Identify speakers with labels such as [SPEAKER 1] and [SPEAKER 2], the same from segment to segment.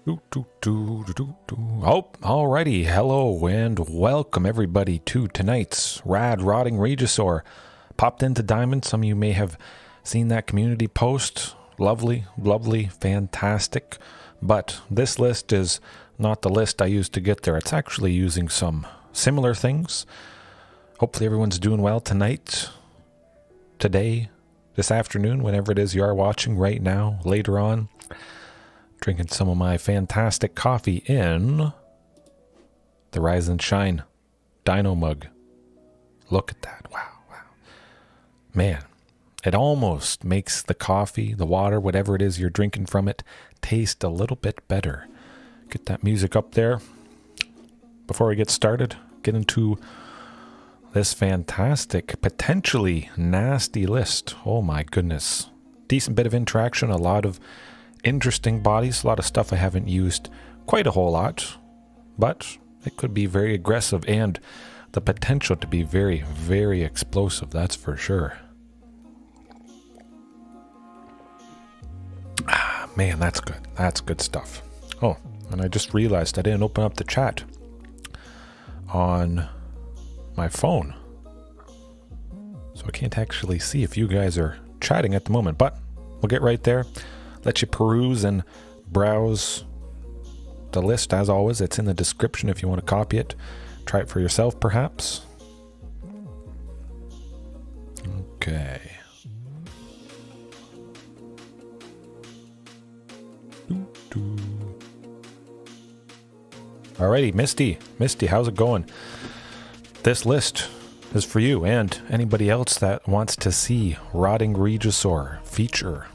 [SPEAKER 1] Oh, alrighty. Hello and welcome everybody to tonight's Rotting Regisaur. Popped into Diamond. Some of you may have seen that community post. Lovely, fantastic. But this list is not the list I used to get there. It's actually using some similar things. Hopefully everyone's doing well tonight, today, this afternoon, whenever it is you are watching right now, later on. Drinking some of my fantastic coffee in the Rise and Shine Dino mug. Look at that. Wow. Man, it almost makes the coffee, the water, whatever it is you're drinking from it, taste a little bit better. Get that music up there. Before we get started, get into this fantastic, potentially nasty list. Oh my goodness. Decent bit of interaction, a lot of interesting bodies, a lot of stuff I haven't used quite a whole lot, but it could be very aggressive and the potential to be very, very explosive, that's for sure. Man, that's good. That's good stuff. Oh, and I just realized I didn't open up the chat on my phone, so I can't actually see if you guys are chatting at the moment, but we'll get right there. Let you peruse and browse the list. As always, it's in the description if you want to copy it. Try it for yourself, perhaps. Okay. Alrighty, Misty. Misty, how's it going? This list is for you and anybody else that wants to see Rotting Regisaur feature.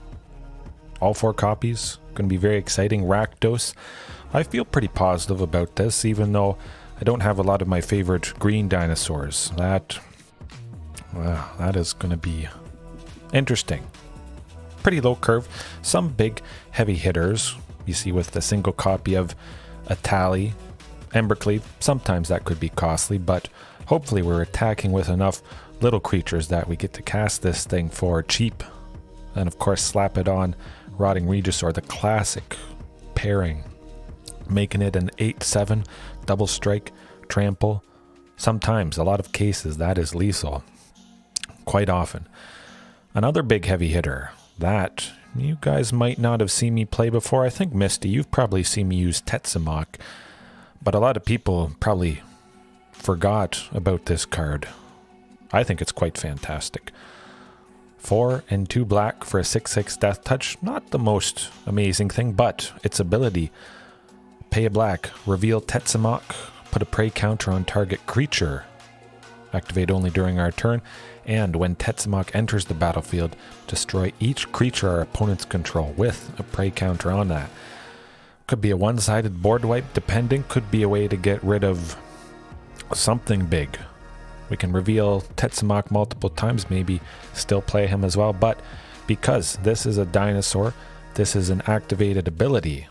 [SPEAKER 1] All 4 copies, going to be very exciting. Rakdos. I feel pretty positive about this, even though I don't have a lot of my favorite green dinosaurs. That is going to be interesting. Pretty low curve. Some big heavy hitters you see with the single copy of Etali, Embercleave. Sometimes that could be costly, but hopefully we're attacking with enough little creatures that we get to cast this thing for cheap. And of course slap it on Rotting Regisaur, the classic pairing, making it an 8/7 double strike trample. Sometimes, a lot of cases, that is lethal. Quite often. Another big heavy hitter that you guys might not have seen me play before. I think Misty, you've probably seen me use Tetzimoc, but a lot of people probably forgot about this card. I think it's quite fantastic. 4 and 2 black for a 6/6 death touch. Not the most amazing thing, but its ability. Pay a black, reveal Tetzimoc, put a prey counter on target creature. Activate only during our turn, and when Tetzimoc enters the battlefield, destroy each creature our opponents control with a prey counter on that. Could be a one-sided board wipe, depending. Could be a way to get rid of something big. We can reveal Tetzimoc multiple times, maybe still play him as well, but because this is a dinosaur, this is an activated ability.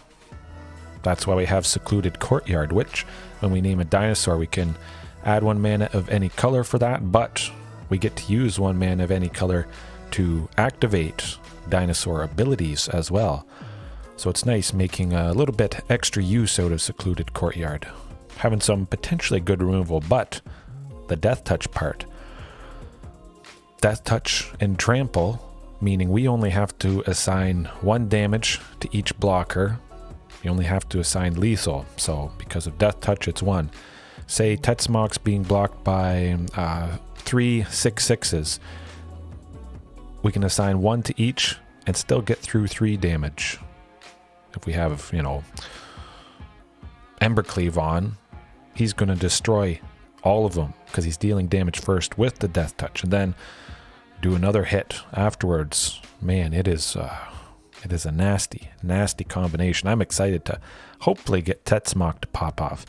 [SPEAKER 1] That's why we have Secluded Courtyard, which when we name a dinosaur, we can add 1 mana of any color for that, but we get to use 1 mana of any color to activate dinosaur abilities as well. So it's nice making a little bit extra use out of Secluded Courtyard. Having some potentially good removal, but the death touch part. Death touch and trample, meaning we only have to assign 1 damage to each blocker. You only have to assign lethal, so because of death touch, it's 1. Say Tetzimoc's being blocked by 3 6/6s. We can assign 1 to each and still get through 3 damage. If we have, Embercleave on, he's going to destroy all of them because he's dealing damage first with the death touch and then do another hit afterwards. Man, it is a nasty combination. I'm excited to hopefully get Tetzimoc to pop off.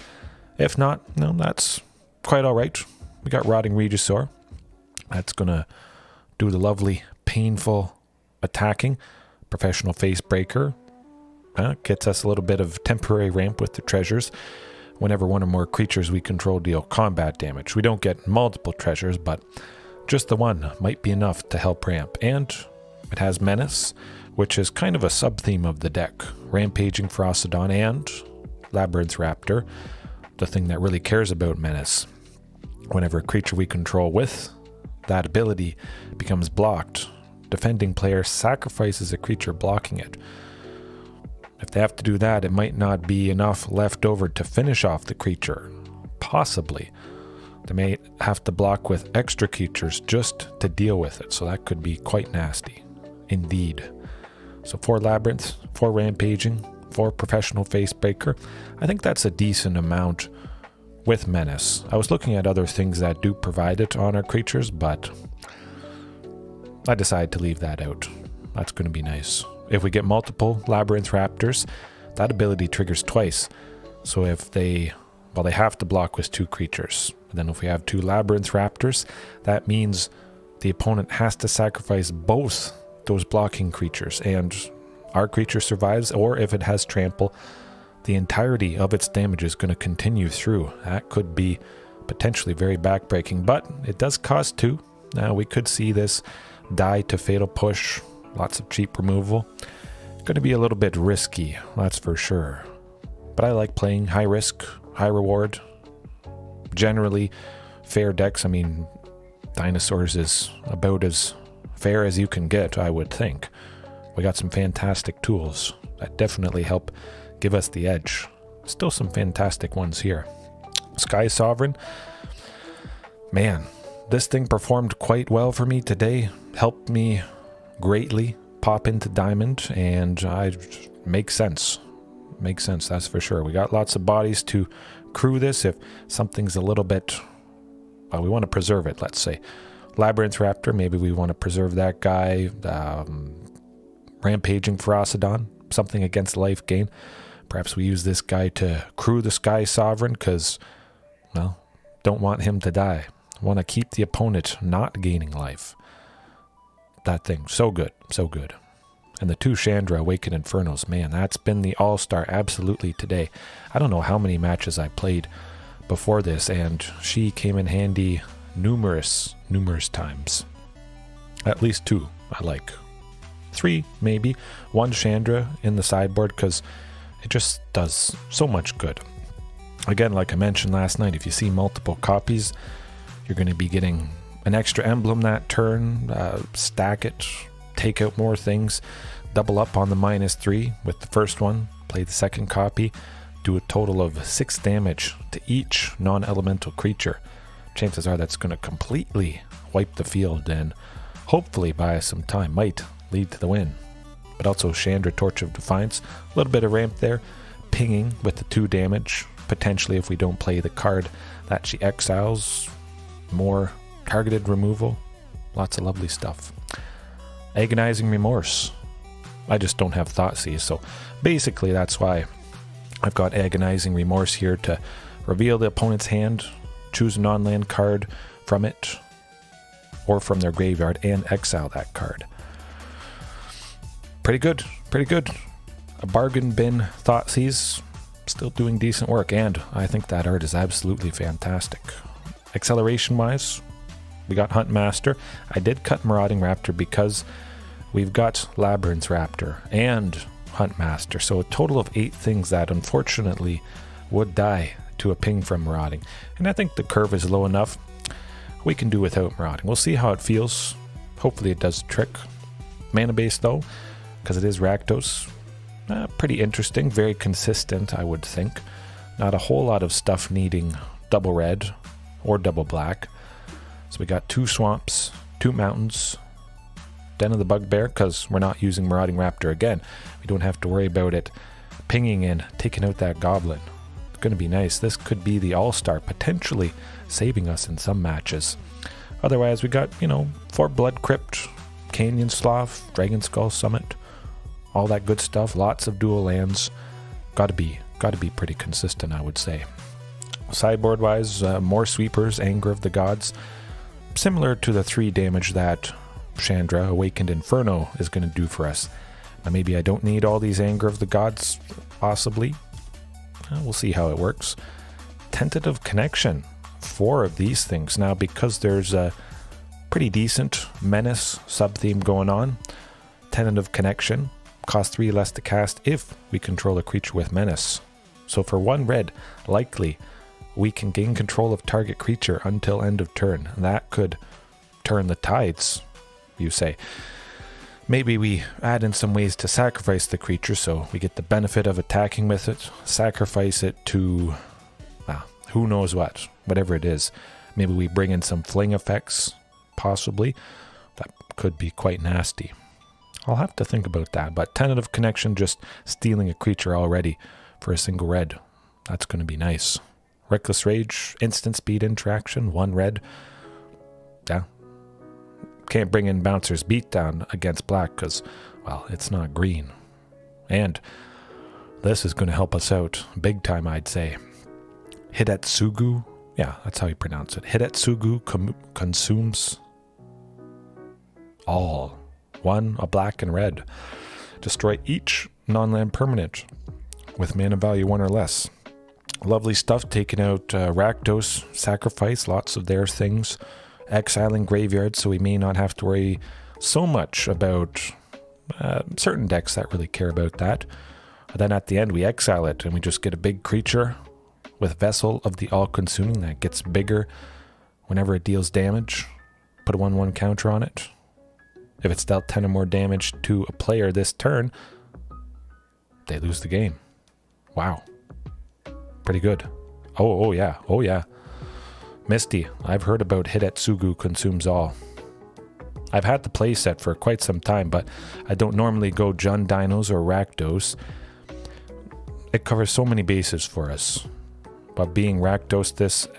[SPEAKER 1] If not, no, that's quite all right. We got Rotting Regisaur. That's going to do the lovely, painful attacking. Professional Face Breaker. Gets us a little bit of temporary ramp with the treasures. Whenever 1 or more creatures we control deal combat damage. We don't get multiple treasures, but just the 1 might be enough to help ramp. And it has Menace, which is kind of a sub-theme of the deck. Rampaging Ferocidon and Labyrinth Raptor, the thing that really cares about Menace. Whenever a creature we control with that ability becomes blocked, defending player sacrifices a creature blocking it. If they have to do that, it might not be enough left over to finish off the creature. Possibly. They may have to block with extra creatures just to deal with it, so that could be quite nasty. Indeed. So 4 Labyrinth, 4 Rampaging, 4 Professional Facebreaker. I think that's a decent amount with Menace. I was looking at other things that do provide it on our creatures, but I decided to leave that out. That's going to be nice. If we get multiple Labyrinth Raptors, that ability triggers twice. So if they have to block with 2 creatures. And then if we have 2 Labyrinth Raptors, that means the opponent has to sacrifice both those blocking creatures, and our creature survives, or if it has trample, the entirety of its damage is going to continue through. That could be potentially very backbreaking, but it does cost 2. Now we could see this die to Fatal Push, lots of cheap removal. Going to be a little bit risky, that's for sure. But I like playing high risk, high reward. Generally fair decks. I mean, Dinosaurs is about as fair as you can get, I would think. We got some fantastic tools that definitely help give us the edge. Still some fantastic ones here. Skysovereign. Man, this thing performed quite well for me today. Helped me greatly pop into Diamond, and makes sense. Makes sense, that's for sure. We got lots of bodies to crew this if something's a little bit... Well, we want to preserve it, let's say. Labyrinth Raptor, maybe we want to preserve that guy. Rampaging Ferocidon, something against life gain. Perhaps we use this guy to crew the Skysovereign because, well, don't want him to die. Want to keep the opponent not gaining life. That thing, so good, so good. And the 2 Chandra Awakened Infernos, man, that's been the all-star absolutely today. I don't know how many matches I played before this, and she came in handy numerous times. At least 2, I like. 3, maybe. 1 Chandra in the sideboard, because it just does so much good. Again, like I mentioned last night, if you see multiple copies, you're going to be getting an extra emblem that turn, stack it, take out more things, double up on the -3 with the first one, play the second copy, do a total of 6 damage to each non-elemental creature. Chances are that's going to completely wipe the field and hopefully buy us some time. Might lead to the win. But also Chandra Torch of Defiance, a little bit of ramp there, pinging with the 2 damage, potentially if we don't play the card that she exiles, more targeted removal, lots of lovely stuff. Agonizing Remorse. I just don't have Thoughtseize, so basically that's why I've got Agonizing Remorse here to reveal the opponent's hand, choose a non-land card from it, or from their graveyard, and exile that card. Pretty good, pretty good. A bargain bin Thoughtseize, still doing decent work, and I think that art is absolutely fantastic. Acceleration-wise, we got Huntmaster. I did cut Rotting Raptor because we've got Labyrinth Raptor and Huntmaster, so a total of 8 things that unfortunately would die to a ping from Marauding. And I think the curve is low enough. We can do without Marauding. We'll see how it feels. Hopefully it does the trick. Mana base though, because it is Rakdos. Pretty interesting, very consistent, I would think. Not a whole lot of stuff needing double red or double black. So we got 2 swamps, 2 mountains, Den of the Bugbear, because we're not using Marauding Raptor again. We don't have to worry about it pinging and taking out that goblin. It's going to be nice. This could be the all-star, potentially saving us in some matches. Otherwise, we got, 4 Blood Crypt, Canyon Slough, Dragonskull Summit, all that good stuff. Lots of dual lands. Got to be pretty consistent, I would say. Sideboard-wise, more sweepers, Anger of the Gods. Similar to the 3 damage that Chandra Awakened Inferno is going to do for us. Now maybe I don't need all these Anger of the Gods, possibly. We'll see how it works. Tentative Connection, 4 of these things. Now because there's a pretty decent Menace sub-theme going on, Tentative Connection Cost 3 less to cast if we control a creature with menace. So for 1 red, likely we can gain control of target creature until end of turn. That could turn the tides, you say. Maybe we add in some ways to sacrifice the creature so we get the benefit of attacking with it, sacrifice it to, who knows what, whatever it is. Maybe we bring in some fling effects, possibly. That could be quite nasty. I'll have to think about that, but Tentative Connection, just stealing a creature already for a single red. That's going to be nice. Reckless Rage, instant speed interaction, 1 red. Yeah. Can't bring in Bouncer's Beatdown against black because, well, it's not green. And this is going to help us out big time, I'd say. Hidetsugu, yeah, that's how you pronounce it. Hidetsugu consumes all. 1, a black and red. Destroy each non-land permanent with mana value 1 or less. Lovely stuff, taking out Rakdos, sacrifice, lots of their things. Exiling graveyard, so we may not have to worry so much about certain decks that really care about that. And then at the end we exile it and we just get a big creature with Vessel of the All-Consuming that gets bigger whenever it deals damage. Put a 1/1 counter on it. If it's dealt 10 or more damage to a player this turn, they lose the game. Wow. Pretty good. Oh yeah. Misty, I've heard about Hidetsugu consumes all. I've had the playset for quite some time, but I don't normally go Jund Dinos or Rakdos. It covers so many bases for us. But being Rakdos, this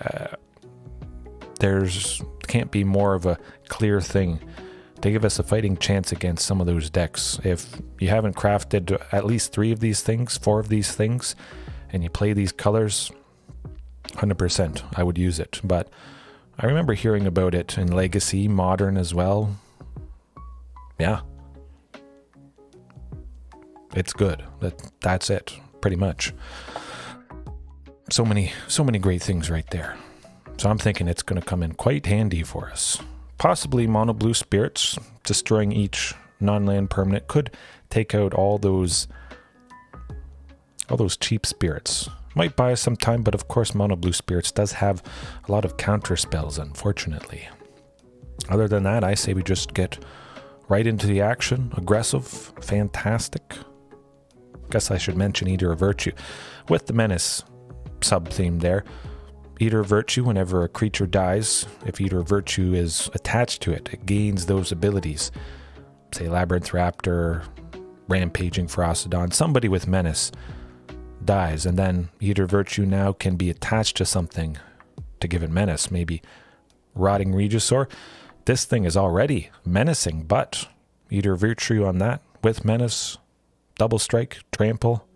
[SPEAKER 1] there's can't be more of a clear thing to give us a fighting chance against some of those decks. If you haven't crafted at least 3 of these things, 4 of these things, and you play these colors, 100% I would use it. But I remember hearing about it in Legacy, Modern as well. Yeah. It's good. That's it, pretty much. So many great things right there. So I'm thinking it's going to come in quite handy for us. Possibly mono blue spirits, destroying each non-land permanent could take out all those cheap spirits. Might buy us some time, but of course mono blue spirits does have a lot of counter spells, unfortunately. Other than that, I say we just get right into the action. Aggressive, fantastic. Guess I should mention Eater of Virtue. With the Menace sub-theme there, Eater of Virtue, whenever a creature dies, if Eater of Virtue is attached to it, it gains those abilities. Say Labyrinth Raptor, Rampaging Ferocidon, somebody with Menace dies, and then Eater of Virtue now can be attached to something to give it Menace. Maybe Rotting Regisaur. This thing is already menacing, but Eater of Virtue on that with Menace, double strike, trample.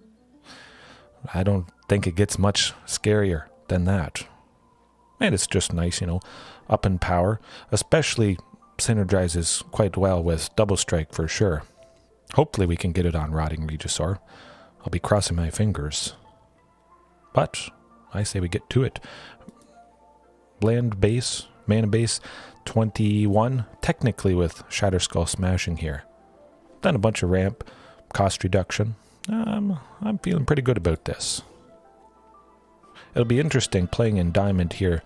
[SPEAKER 1] I don't think it gets much scarier than that. And it's just nice, up in power. Especially synergizes quite well with double strike for sure. Hopefully we can get it on Rotting Regisaur. I'll be crossing my fingers. But I say we get to it. Land base, mana base, 21. Technically with Shatterskull Smashing here. Done a bunch of ramp, cost reduction. I'm feeling pretty good about this. It'll be interesting playing in Diamond here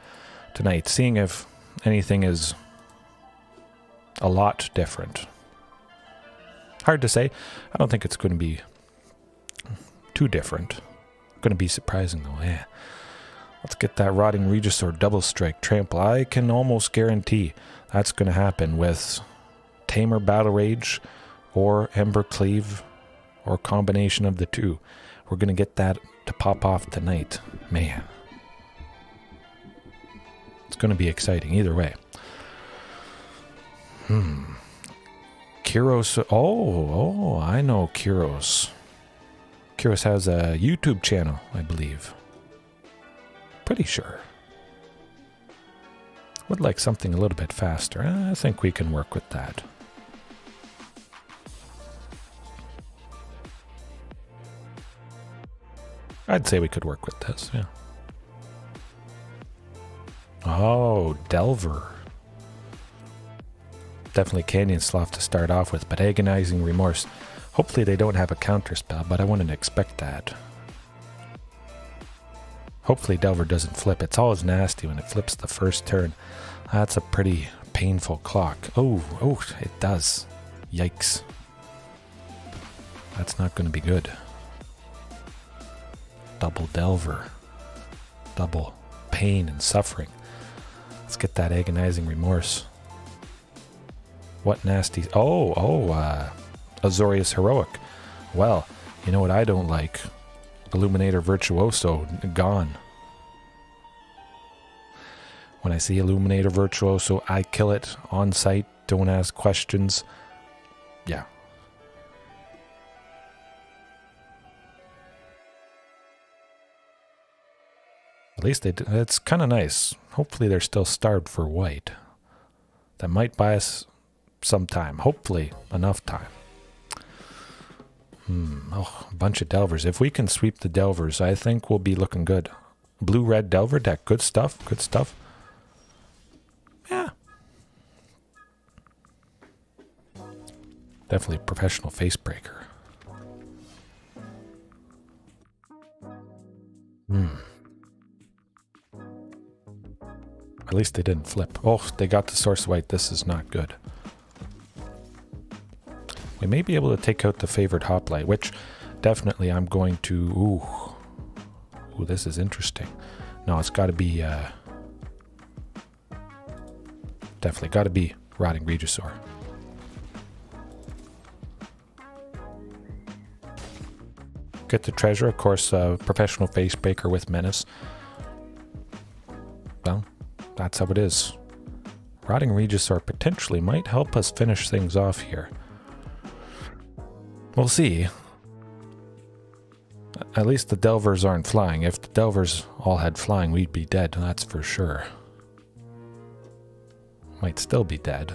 [SPEAKER 1] tonight, seeing if anything is a lot different. Hard to say. I don't think it's going to be too different. Going to be surprising though. Yeah. Let's get that Rotting Regisaur double strike trample. I can almost guarantee that's going to happen with Temur Battle Rage or Embercleave or combination of the two. We're going to get that to pop off tonight. Man. It's going to be exciting either way. Kyros. Oh, I know Kyros. Kyros has a YouTube channel, I believe. Pretty sure. Would like something a little bit faster. I think we can work with that. I'd say we could work with this, yeah. Oh, Delver. Definitely Canyon Slough to start off with, but Agonizing Remorse. Hopefully they don't have a counter spell, but I wouldn't expect that. Hopefully Delver doesn't flip. It's always nasty when it flips the first turn. That's a pretty painful clock. Oh, it does. Yikes. That's not going to be good. Double Delver. Double pain and suffering. Let's get that Agonizing Remorse. What nasty... Azorius Heroic. Well, you know what I don't like? Illuminator Virtuoso, gone. When I see Illuminator Virtuoso, I kill it on sight, don't ask questions. Yeah. At least it's kind of nice. Hopefully they're still starved for white. That might buy us some time. Hopefully enough time. Oh, a bunch of Delvers. If we can sweep the Delvers, I think we'll be looking good. Blue-red Delver deck. Good stuff. Good stuff. Yeah. Definitely a professional face breaker. At least they didn't flip. Oh, they got the source white. This is not good. We may be able to take out the favored hoplite, which definitely I'm going to... Ooh, this is interesting. No, it's got to be... definitely got to be Rotting Regisaur. Get the treasure, of course, professional face breaker with menace. Well, that's how it is. Rotting Regisaur potentially might help us finish things off here. We'll see. At least the Delvers aren't flying. If the Delvers all had flying, we'd be dead, that's for sure. Might still be dead.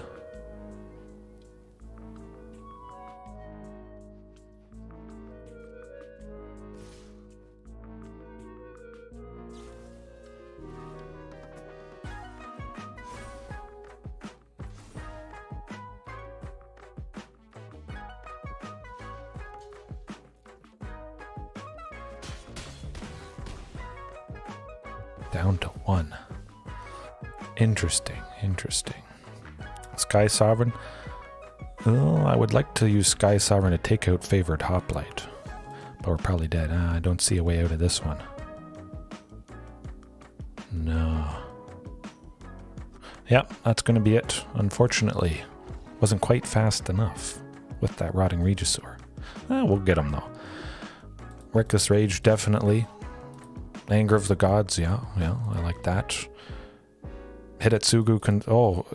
[SPEAKER 1] Down to 1. Interesting, interesting. Skysovereign. Well, I would like to use Skysovereign to take out favored hoplite. But we're probably dead. I don't see a way out of this one. No. Yep, that's going to be it. Unfortunately, wasn't quite fast enough with that Rotting Regisaur. We'll get him though. Reckless Rage, definitely. Anger of the Gods, yeah, I like that. Hidetsugu can... Oh,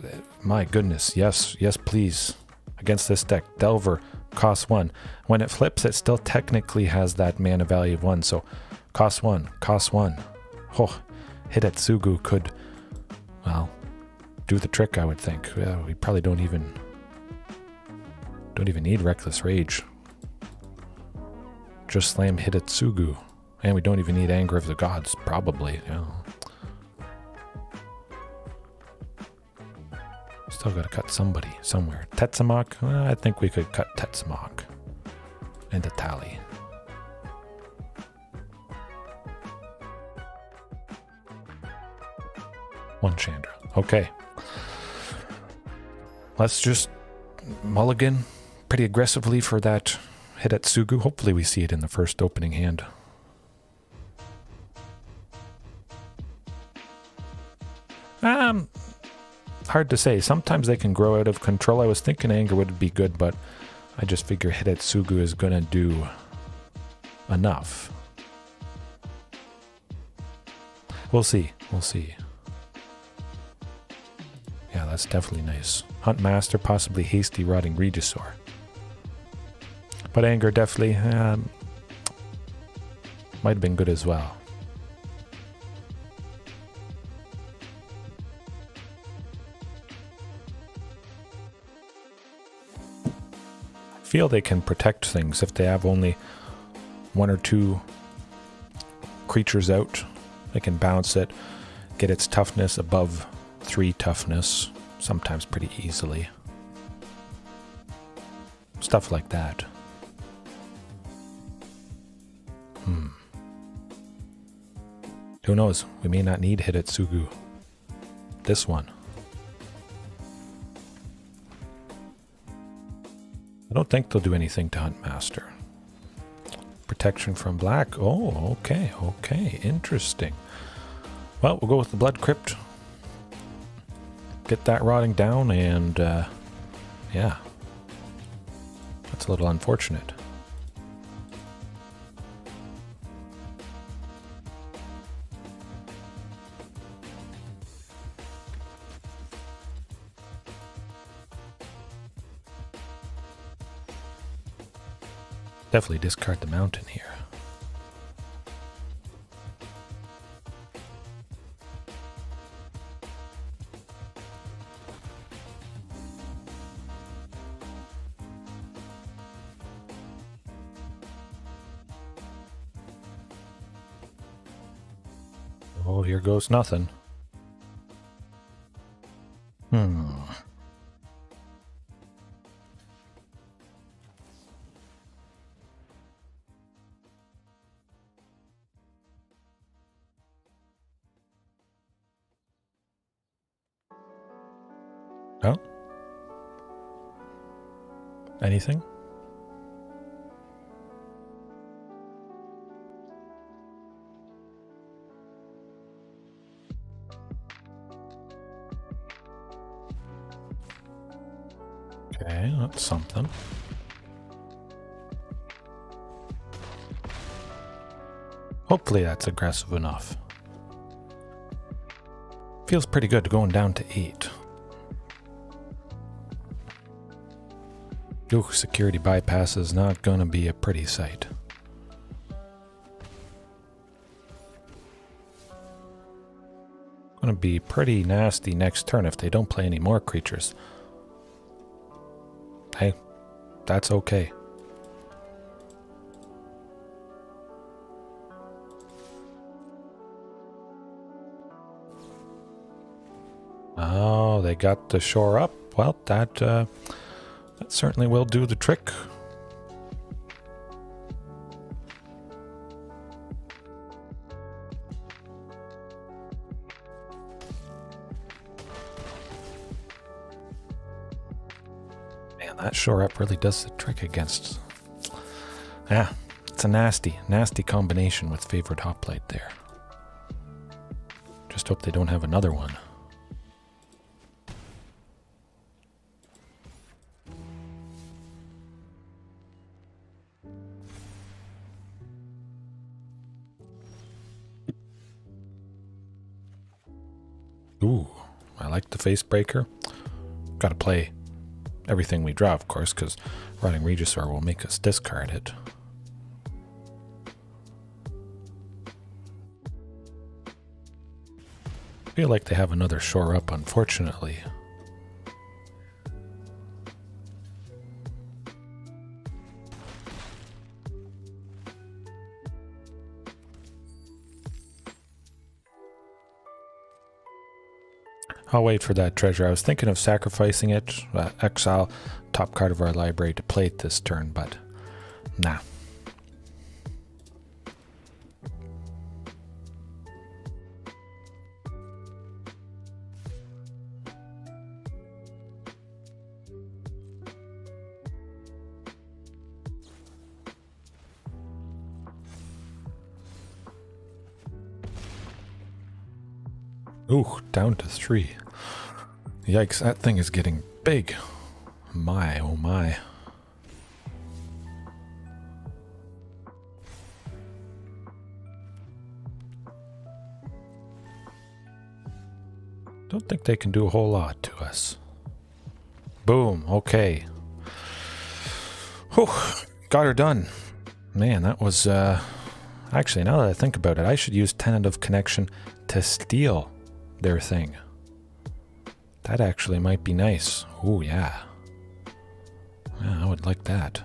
[SPEAKER 1] my goodness, yes, please. Against this deck, Delver, cost 1. When it flips, it still technically has that mana value of 1, so cost 1. Oh, Hidetsugu could, well, do the trick, I would think. We probably don't even need Reckless Rage. Just slam Hidetsugu. And we don't even need Anger of the Gods, probably. Yeah. Still got to cut somebody somewhere. Tetzimoc? I think we could cut Tetzimoc. And Etali. One Chandra. Okay. Let's just mulligan pretty aggressively for that Hidetsugu. Hopefully we see it in the first opening hand. Hard to say. Sometimes they can grow out of control. I was thinking Anger would be good, but I just figure Hidetsugu is going to do enough. We'll see. Yeah, that's definitely nice. Huntmaster, possibly hasty Rotting Regisaur. But Anger definitely might have been good as well. Feel they can protect things if they have only 1 or 2 creatures out. They can bounce it, get its toughness above 3 toughness, sometimes pretty easily. Stuff like that. Who knows? We may not need Hidetsugu. This one. I don't think they'll do anything to Huntmaster. Protection from black. Oh, okay, okay. Interesting. Well, we'll go with the Blood Crypt. Get that rotting down, and yeah. That's a little unfortunate. Definitely discard the mountain here. Oh, here goes nothing. Oh? Anything? Okay, that's something. Hopefully that's aggressive enough. Feels pretty good going down to 8. Ooh, security bypass is not gonna be a pretty sight. Gonna be pretty nasty next turn if they don't play any more creatures. Hey, that's okay. Oh, they got the shore up. Well, that certainly will do the trick. Man, that shore up really does the trick against... Yeah, it's a nasty combination with favored hoplite there. Just hope they don't have another one. Ooh, I like the face breaker. Gotta play everything we draw, of course, because Rotting Regisaur will make us discard it. I feel like they have another shore up, unfortunately. I'll wait for that treasure. I was thinking of sacrificing it, exile top card of our library to play it this turn, but nah. Ooh, down to 3. Yikes, that thing is getting big. My, oh my. Don't think they can do a whole lot to us. Boom, okay. Whew, got her done. Man, that was, actually, now that I think about it, I should use Tentative Connection to steal their thing. That actually might be nice. Oh yeah. Yeah, I would like that.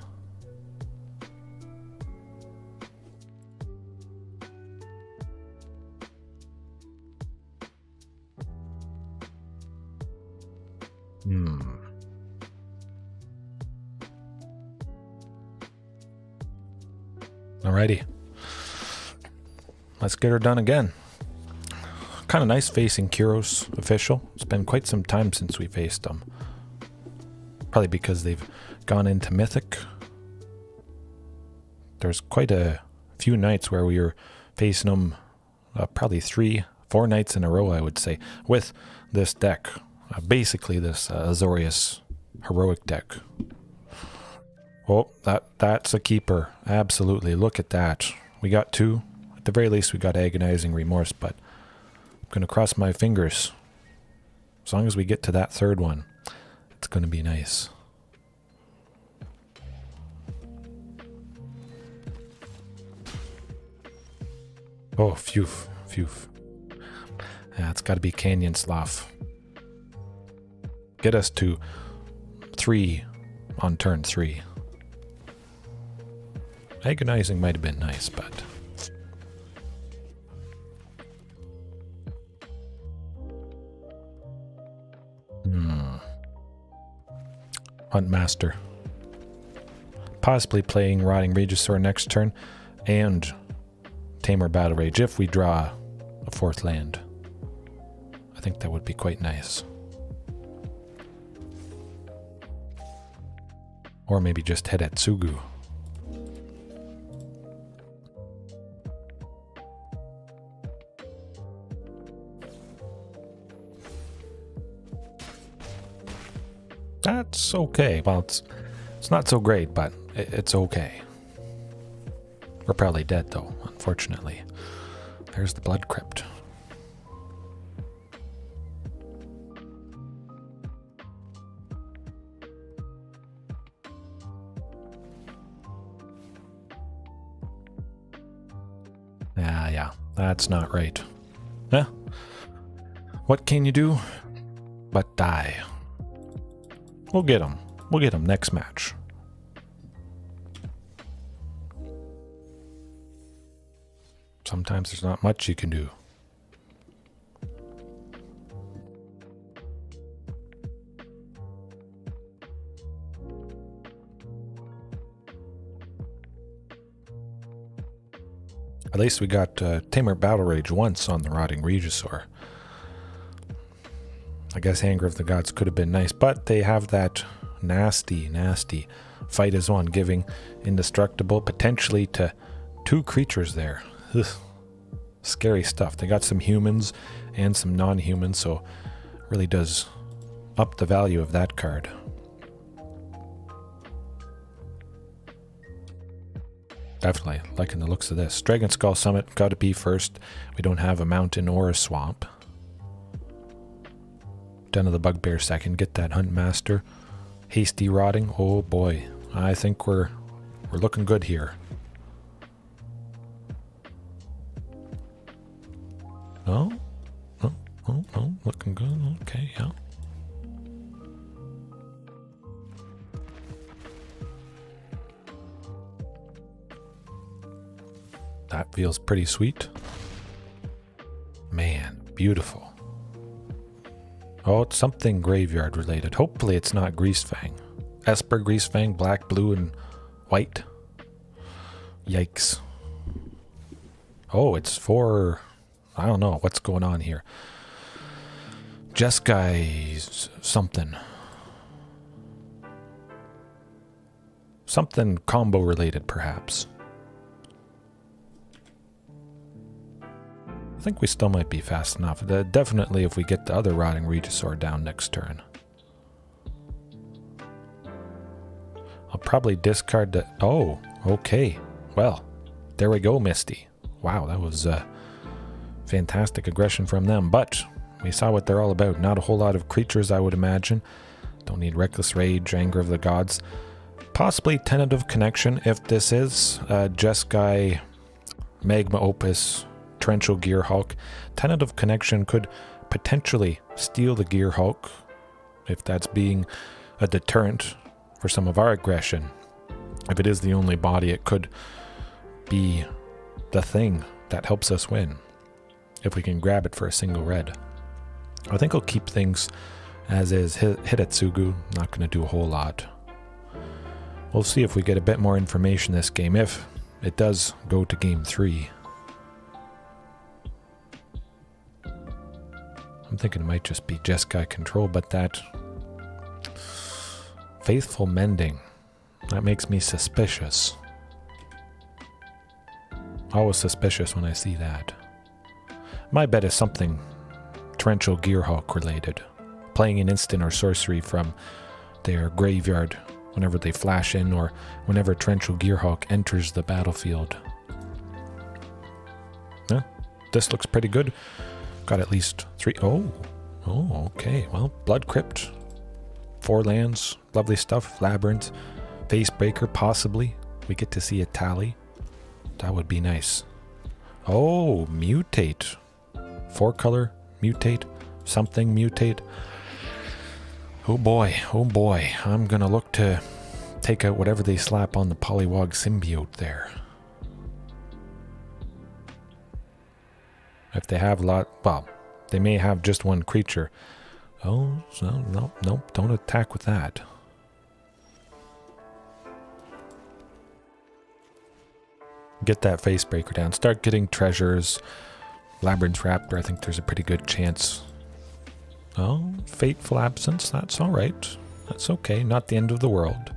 [SPEAKER 1] Alrighty. let's get her done again. Kind of nice facing Kuros official. It's been quite some time since we faced them. Probably because they've gone into Mythic. There's quite a few nights where we were facing them, probably 3-4 nights in a row, I would say, with this deck. Basically this Azorius heroic deck. Oh, that's a keeper. Absolutely. Look at that. We got 2. At the very least, we got Agonizing Remorse, but I'm going to cross my fingers. As long as we get to that 3rd one, it's going to be nice. Oh, phew, phew. Yeah, it's got to be Canyon Slough. Get us to 3 on turn 3. Agonizing might have been nice, but... Huntmaster. Possibly playing Rotting Regisaur next turn, and Temur Battle Rage if we draw a 4th land. I think that would be quite nice. Or maybe just head at Tsugu. That's okay. Well, it's not so great, but it's okay. We're probably dead, though, unfortunately. There's the Blood Crypt. Yeah, that's not right. Yeah. What can you do but die? We'll get him. We'll get him next match. Sometimes there's not much you can do. At least we got Temur Battle Rage once on the Rotting Regisaur. I guess Anger of the Gods could have been nice, but they have that nasty, nasty fight as one, giving indestructible potentially to 2 creatures there. Ugh. Scary stuff. They got some humans and some non-humans, so it really does up the value of that card. Definitely liking the looks of this. Dragonskull Summit, got to be first. We don't have a mountain or a swamp. Den of the Bugbear second. Get that Huntmaster. Hasty Rotting. Oh boy, I think we're looking good here. Oh, looking good. Okay, yeah. That feels pretty sweet. Man, beautiful. Oh, it's something graveyard related. Hopefully it's not Greasefang. Esper Greasefang, black, blue, and white. Yikes. Oh, it's for... I don't know what's going on here. Jeskai something. Something combo related, perhaps. I think we still might be fast enough. Definitely if we get the other Rotting Regisaur down next turn. I'll probably discard the... Oh, okay. Well, there we go, Misty. Wow, that was fantastic aggression from them. But we saw what they're all about. Not a whole lot of creatures, I would imagine. Don't need Reckless Rage, Anger of the Gods. Possibly Tentative Connection if this is. Jeskai, Magma Opus... Torrential Gear Hulk. Tentative Connection could potentially steal the Gear Hulk if that's being a deterrent for some of our aggression. If it is the only body, it could be the thing that helps us win if we can grab it for a single red. I think I'll keep things as is. Hit at Tsugu, not going to do a whole lot. We'll see if we get a bit more information this game, if it does go to game 3. I'm thinking it might just be Jeskai control, but that Faithful Mending, that makes me suspicious. Always suspicious when I see that. My bet is something Torrential Gearhawk related. Playing an instant or sorcery from their graveyard whenever they flash in, or whenever Torrential Gearhawk enters the battlefield. Yeah, this looks pretty good. Got at least 3. Oh, okay. Well, Blood Crypt, 4 lands, lovely stuff. Labyrinth, Facebreaker, possibly. We get to see Etali. That would be nice. Oh, Mutate. 4-color, Mutate, something Mutate. Oh boy, I'm gonna look to take out whatever they slap on the Polywog Symbiote there. If they have a lot, well, they may have just one creature. Oh, so, nope, don't attack with that. Get that Facebreaker down. Start getting treasures. Labyrinth Raptor, I think there's a pretty good chance. Oh, Fateful Absence, that's alright. That's okay, not the end of the world.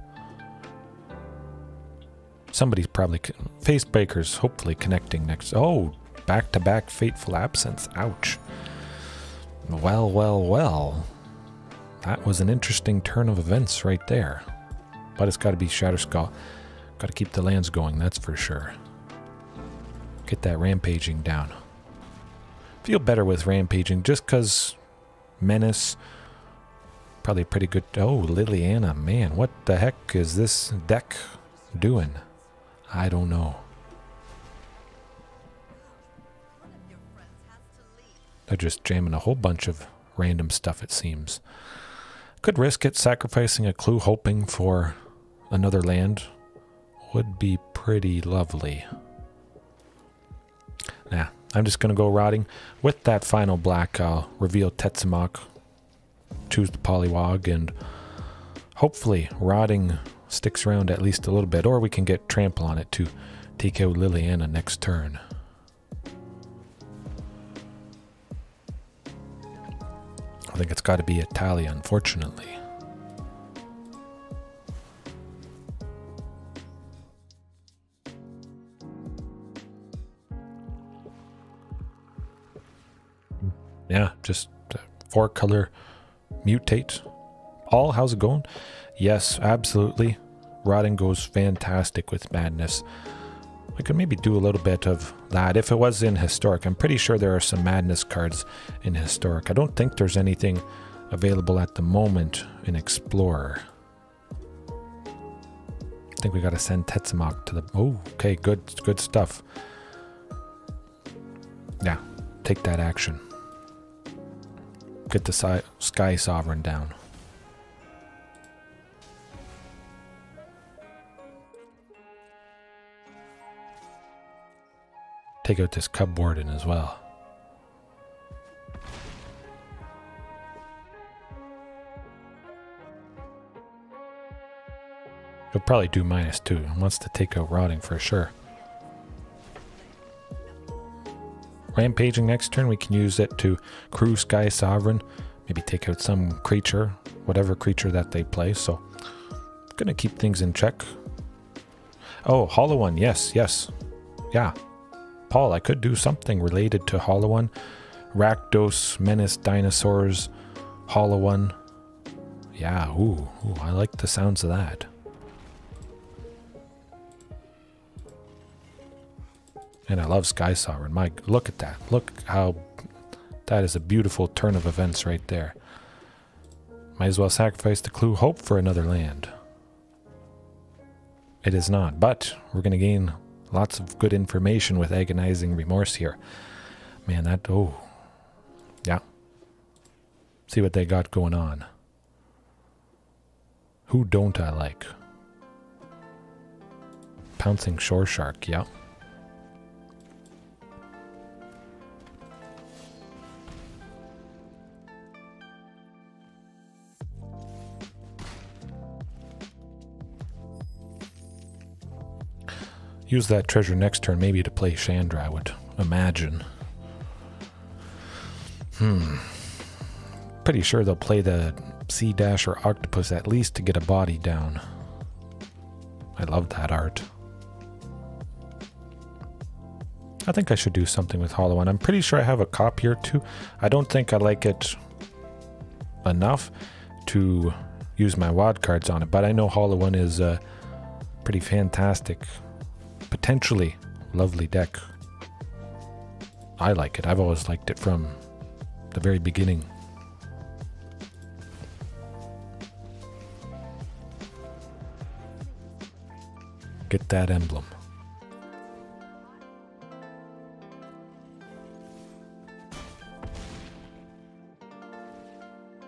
[SPEAKER 1] Somebody's probably... Facebreaker's hopefully connecting next. Oh, back-to-back Fateful Absence. Ouch. Well. That was an interesting turn of events right there. But it's got to be Shatterskull. Got to keep the lands going, that's for sure. Get that Rampaging down. Feel better with Rampaging just because Menace, probably pretty good. Oh, Liliana, man, what the heck is this deck doing? I don't know. They're just jamming a whole bunch of random stuff, it seems. Could risk it, sacrificing a clue, hoping for another land. Would be pretty lovely. Nah, I'm just going to go Rotting. With that final black, I'll reveal Tetzimoc, choose the Polywog, and hopefully Rotting sticks around at least a little bit, or we can get Trample on it to take out Liliana next turn. I think it's got to be Etali, unfortunately. Yeah, just 4-color Mutate. Paul, how's it going? Yes, absolutely. Rotting goes fantastic with Madness. I could maybe do a little bit of that if it was in Historic. I'm pretty sure there are some Madness cards in Historic. I don't think there's anything available at the moment in Explorer. I think we got to send Tetzimoc to the... Oh, okay, good stuff. Yeah, take that action. Get the Skysovereign down. Take out this Cub Warden as well. He'll probably do -2. He wants to take out Rotting for sure. Rampaging next turn, we can use it to crew Skysovereign, maybe take out some creature, whatever creature that they play, so gonna keep things in check. Oh, Hollow One, yes. Yeah. Paul, I could do something related to Hollow One. Rakdos, Menace, Dinosaurs, Hollow One. Yeah, ooh, I like the sounds of that. And I love Skysovereign. Mike, look at that. Look how... That is a beautiful turn of events right there. Might as well sacrifice the clue, hope for another land. It is not, but we're going to gain lots of good information with Agonizing Remorse here. Man, that... Oh. Yeah. See what they got going on. Who don't I like? Pouncing Shore Shark, yeah. Use that treasure next turn, maybe to play Chandra, I would imagine. Pretty sure they'll play the Sea Dash or Octopus at least to get a body down. I love that art. I think I should do something with Hollow One. I'm pretty sure I have a copy or two. I don't think I like it enough to use my wild cards on it, but I know Hollow One is a pretty fantastic, potentially lovely deck. I like it. I've always liked it from the very beginning. Get that emblem.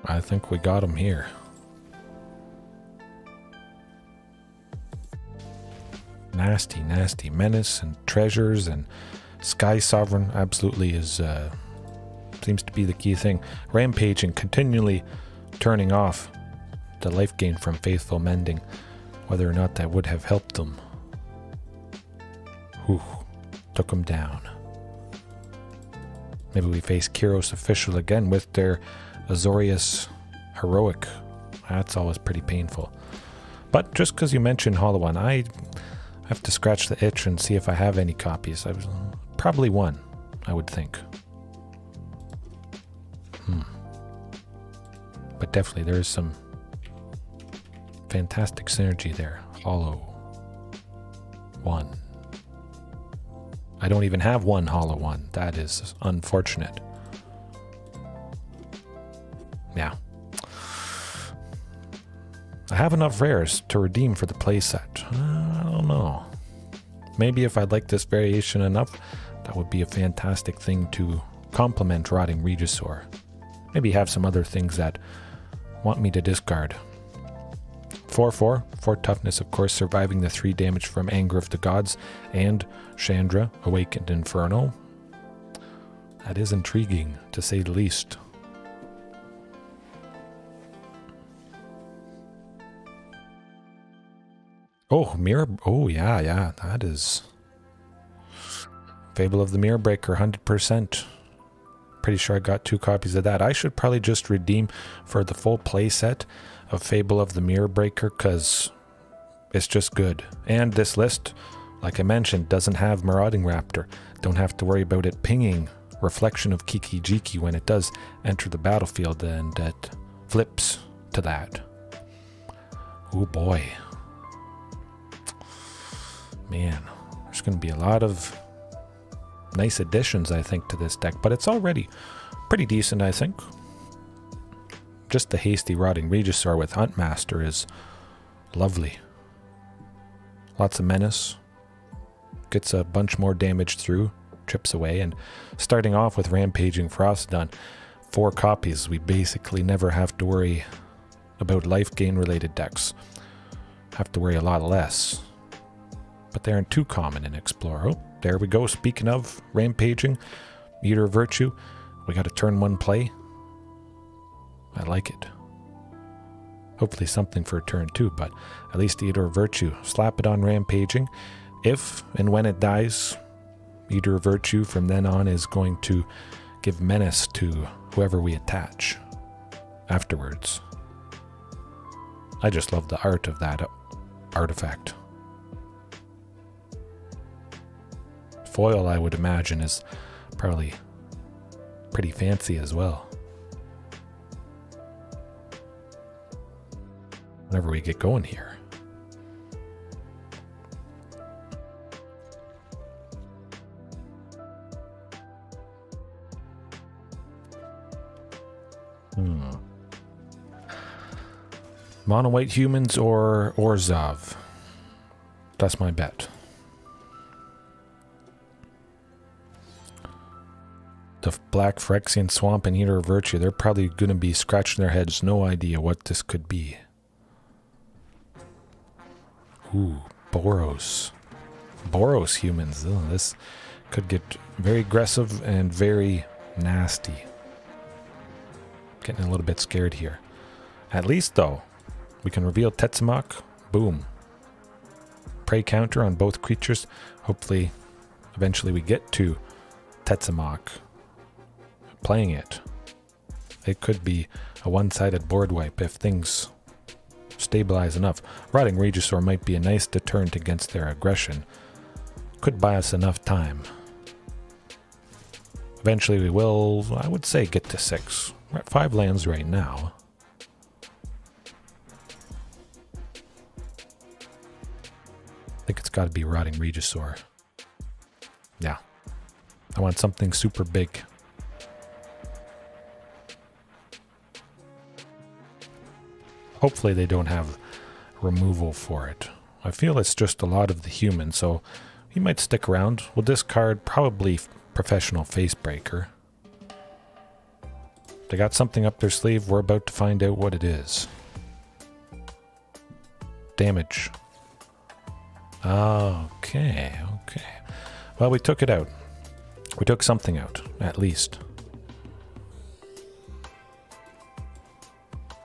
[SPEAKER 1] I think we got him here. Nasty, nasty menace and treasures and Skysovereign absolutely is seems to be the key thing. Rampaging, continually turning off the life gain from Faithful Mending, whether or not that would have helped them. Whew, took him down. Maybe we face Kyros Official again with their Azorius Heroic. That's always pretty painful. But just because you mentioned Hollow One, I have to scratch the itch and see if I have any copies. I was probably one, I would think. But definitely there is some fantastic synergy there. Hollow One. I don't even have one Hollow One. That is unfortunate. Yeah. I have enough rares to redeem for the playset. I don't know. Maybe if I like this variation enough, that would be a fantastic thing to complement Rotting Regisaur. Maybe have some other things that want me to discard. 4/4, 4 toughness, of course, surviving the 3 damage from Anger of the Gods, and Chandra, Awakened Inferno. That is intriguing, to say the least. Oh, Mirror. Oh, yeah, that is. Fable of the Mirror Breaker, 100%. Pretty sure I got 2 copies of that. I should probably just redeem for the full playset of Fable of the Mirror Breaker, because it's just good. And this list, like I mentioned, doesn't have Marauding Raptor. Don't have to worry about it pinging Reflection of Kiki Jiki when it does enter the battlefield, and it flips to that. Oh boy. Man, there's going to be a lot of nice additions, I think, to this deck, but it's already pretty decent, I think. Just the hasty Rotting Regisaur with Huntmaster is lovely. Lots of menace. Gets a bunch more damage through, chips away, and starting off with Rampaging Ferocidon, 4 copies. We basically never have to worry about life gain related decks. Have to worry a lot less. But they aren't too common in Explorer. Oh, there we go. Speaking of Rampaging, Eater of Virtue, we got a turn 1 play. I like it. Hopefully something for a turn 2, but at least Eater of Virtue. Slap it on Rampaging. If and when it dies, Eater of Virtue from then on is going to give menace to whoever we attach afterwards. I just love the art of that artifact. Foil, I would imagine, is probably pretty fancy as well. Whenever we get going here. Mono white humans or Orzhov. That's my bet. The Black Phyrexian Swamp and Eater of Virtue, they're probably going to be scratching their heads. No idea what this could be. Ooh, Boros. Boros humans. Oh, this could get very aggressive and very nasty. Getting a little bit scared here. At least, though, we can reveal Tetzimoc. Boom. Prey counter on both creatures. Hopefully, eventually we get to Tetzimoc. Playing it. It could be a one-sided board wipe if things stabilize enough. Rotting Regisaur might be a nice deterrent against their aggression. Could buy us enough time. Eventually we will, I would say, get to 6. We're at 5 lands right now. I think it's got to be Rotting Regisaur. Yeah. I want something super big. Hopefully they don't have removal for it. I feel it's just a lot of the human, so he might stick around. We'll discard probably Professional Facebreaker. They got something up their sleeve. We're about to find out what it is. Damage. Okay. Well, we took it out. We took something out, at least.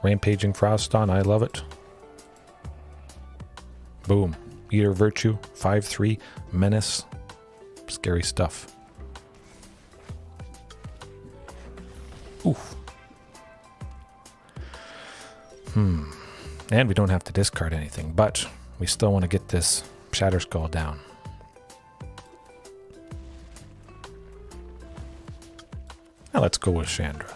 [SPEAKER 1] Rampaging Ferocidon, I love it. Boom. Eater Virtue, 5/3, Menace. Scary stuff. Oof. And we don't have to discard anything, but we still want to get this Shatterskull down. Now let's go with Chandra.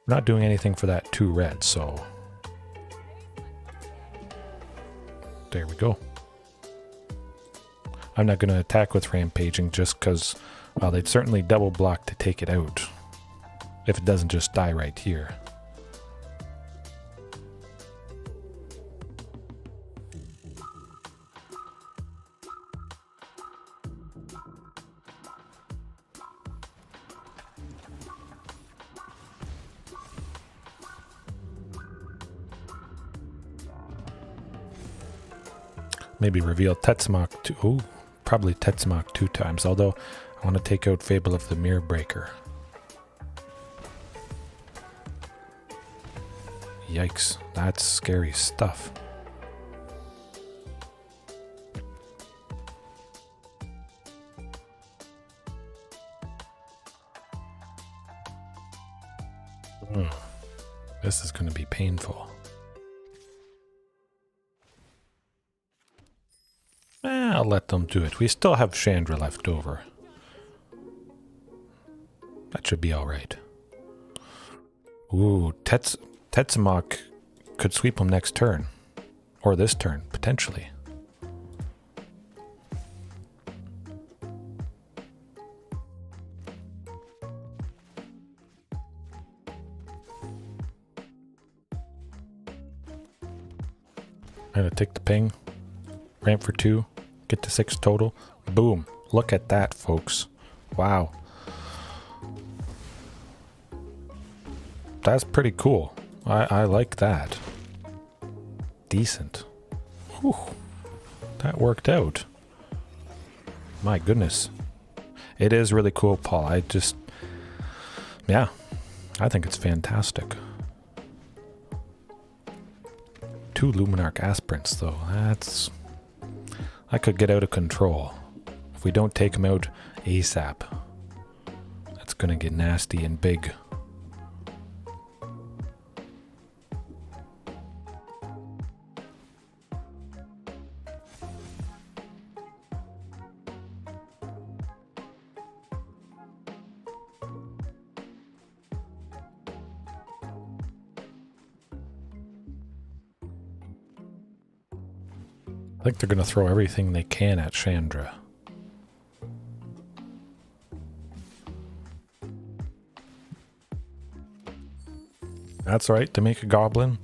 [SPEAKER 1] We're not doing anything for that 2 red, so there we go. I'm not going to attack with Rampaging just because, well, they'd certainly double block to take it out if it doesn't just die right here. Maybe reveal Tetzimoc to... Ooh, probably Tetzimoc 2 times, although I want to take out Fable of the Mirror Breaker. Yikes, that's scary stuff. This is going to be painful. I'll let them do it. We still have Chandra left over. That should be alright. Ooh, Tetzimoc could sweep him next turn. Or this turn, potentially. I'm going to take the ping. Ramp for 2. Get to 6 total. Boom. Look at that, folks. Wow. That's pretty cool. I like that. Decent. Whew. That worked out. My goodness. It is really cool, Paul. Yeah. I think it's fantastic. 2 Luminarch Aspirants, though. That could get out of control. If we don't take him out ASAP, that's going to get nasty and big. I think they're going to throw everything they can at Chandra. That's right, to make a goblin.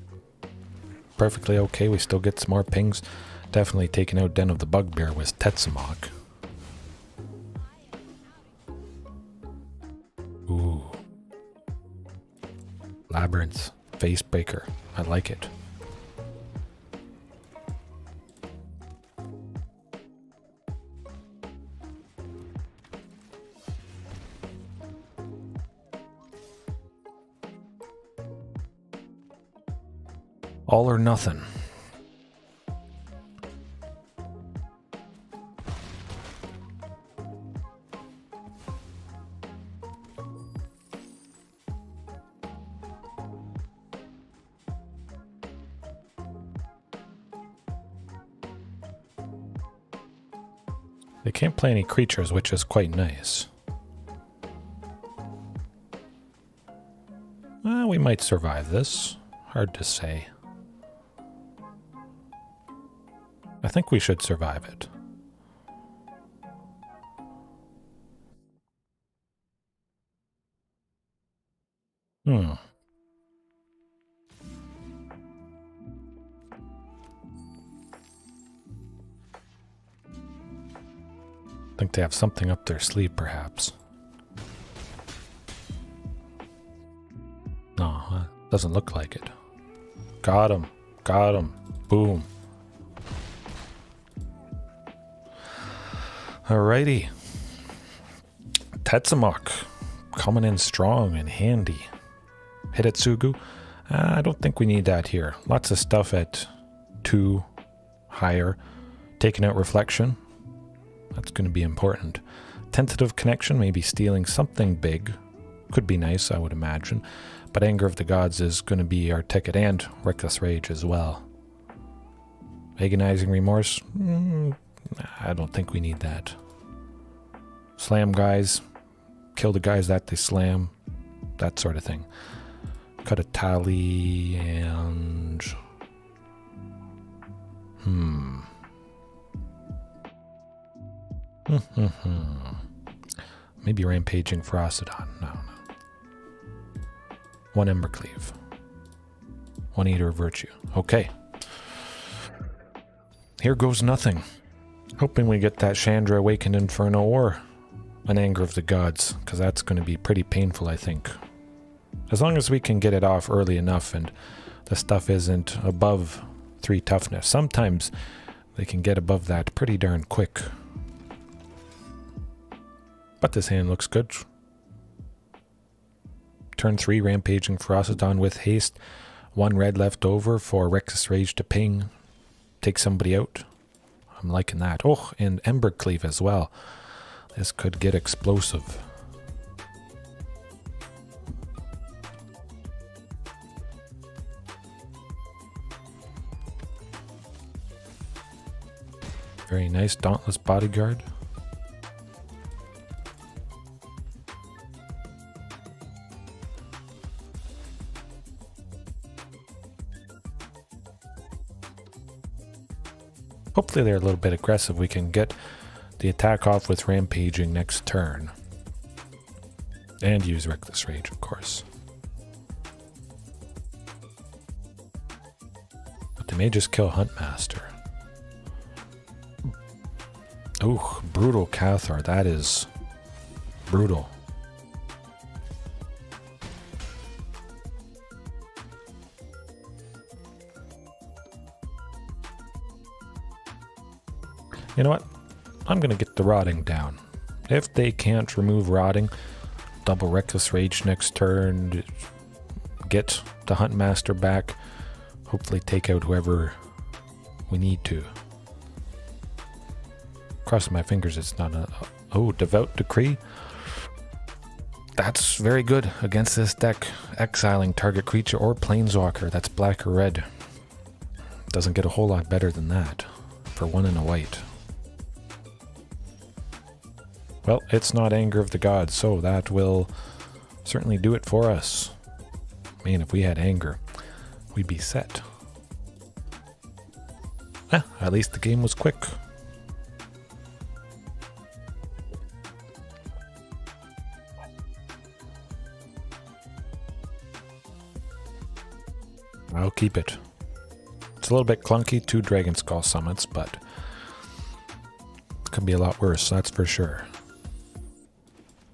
[SPEAKER 1] Perfectly okay, we still get some more pings. Definitely taking out Den of the Bugbear with Tetzimoc. Ooh. Labyrinth, Facebreaker. I like it. All or nothing. They can't play any creatures, which is quite nice. Well, we might survive this. Hard to say. I think we should survive it. I think they have something up their sleeve, perhaps. No, doesn't look like it. Got him. Got him. Boom. Alrighty. Tetzimoc coming in strong and handy. Hidetsugu. I don't think we need that here. Lots of stuff at 2 higher. Taking out reflection. That's going to be important. Tentative connection, maybe stealing something big. Could be nice, I would imagine. But Anger of the Gods is going to be our ticket, and Reckless Rage as well. Agonizing Remorse? I don't think we need that. Slam guys. Kill the guys that they slam. That sort of thing. Cut Etali and... Maybe Rampaging Ferocidon. No. 1 Embercleave. 1 Eater of Virtue. Okay. Here goes nothing. Hoping we get that Chandra Awakened Inferno or an Anger of the Gods, because that's going to be pretty painful, I think. As long as we can get it off early enough and the stuff isn't above 3 toughness. Sometimes they can get above that pretty darn quick. But this hand looks good. Turn 3, Rampaging Ferocidon with haste. 1 red left over for Reckless Rage to ping. Take somebody out. I'm liking that. Oh, and Embercleave as well. This could get explosive. Very nice. Dauntless Bodyguard. Hopefully they're a little bit aggressive. We can get the attack off with Rampaging next turn. And use Reckless Rage, of course. But they may just kill Huntmaster. Ooh, brutal Cathar. That is brutal. You know what? I'm going to get the Rotting down. If they can't remove Rotting, double Reckless Rage next turn, get the Huntmaster back, hopefully take out whoever we need to. Crossing my fingers it's not a... Oh, Devout Decree. That's very good against this deck. Exiling target creature or planeswalker. That's black or red. Doesn't get a whole lot better than that for 1 and a white. Well, it's not Anger of the Gods, so that will certainly do it for us. Man, if we had Anger, we'd be set. At least the game was quick. I'll keep it. It's a little bit clunky, 2 Dragonskull Summits, but it could be a lot worse, that's for sure.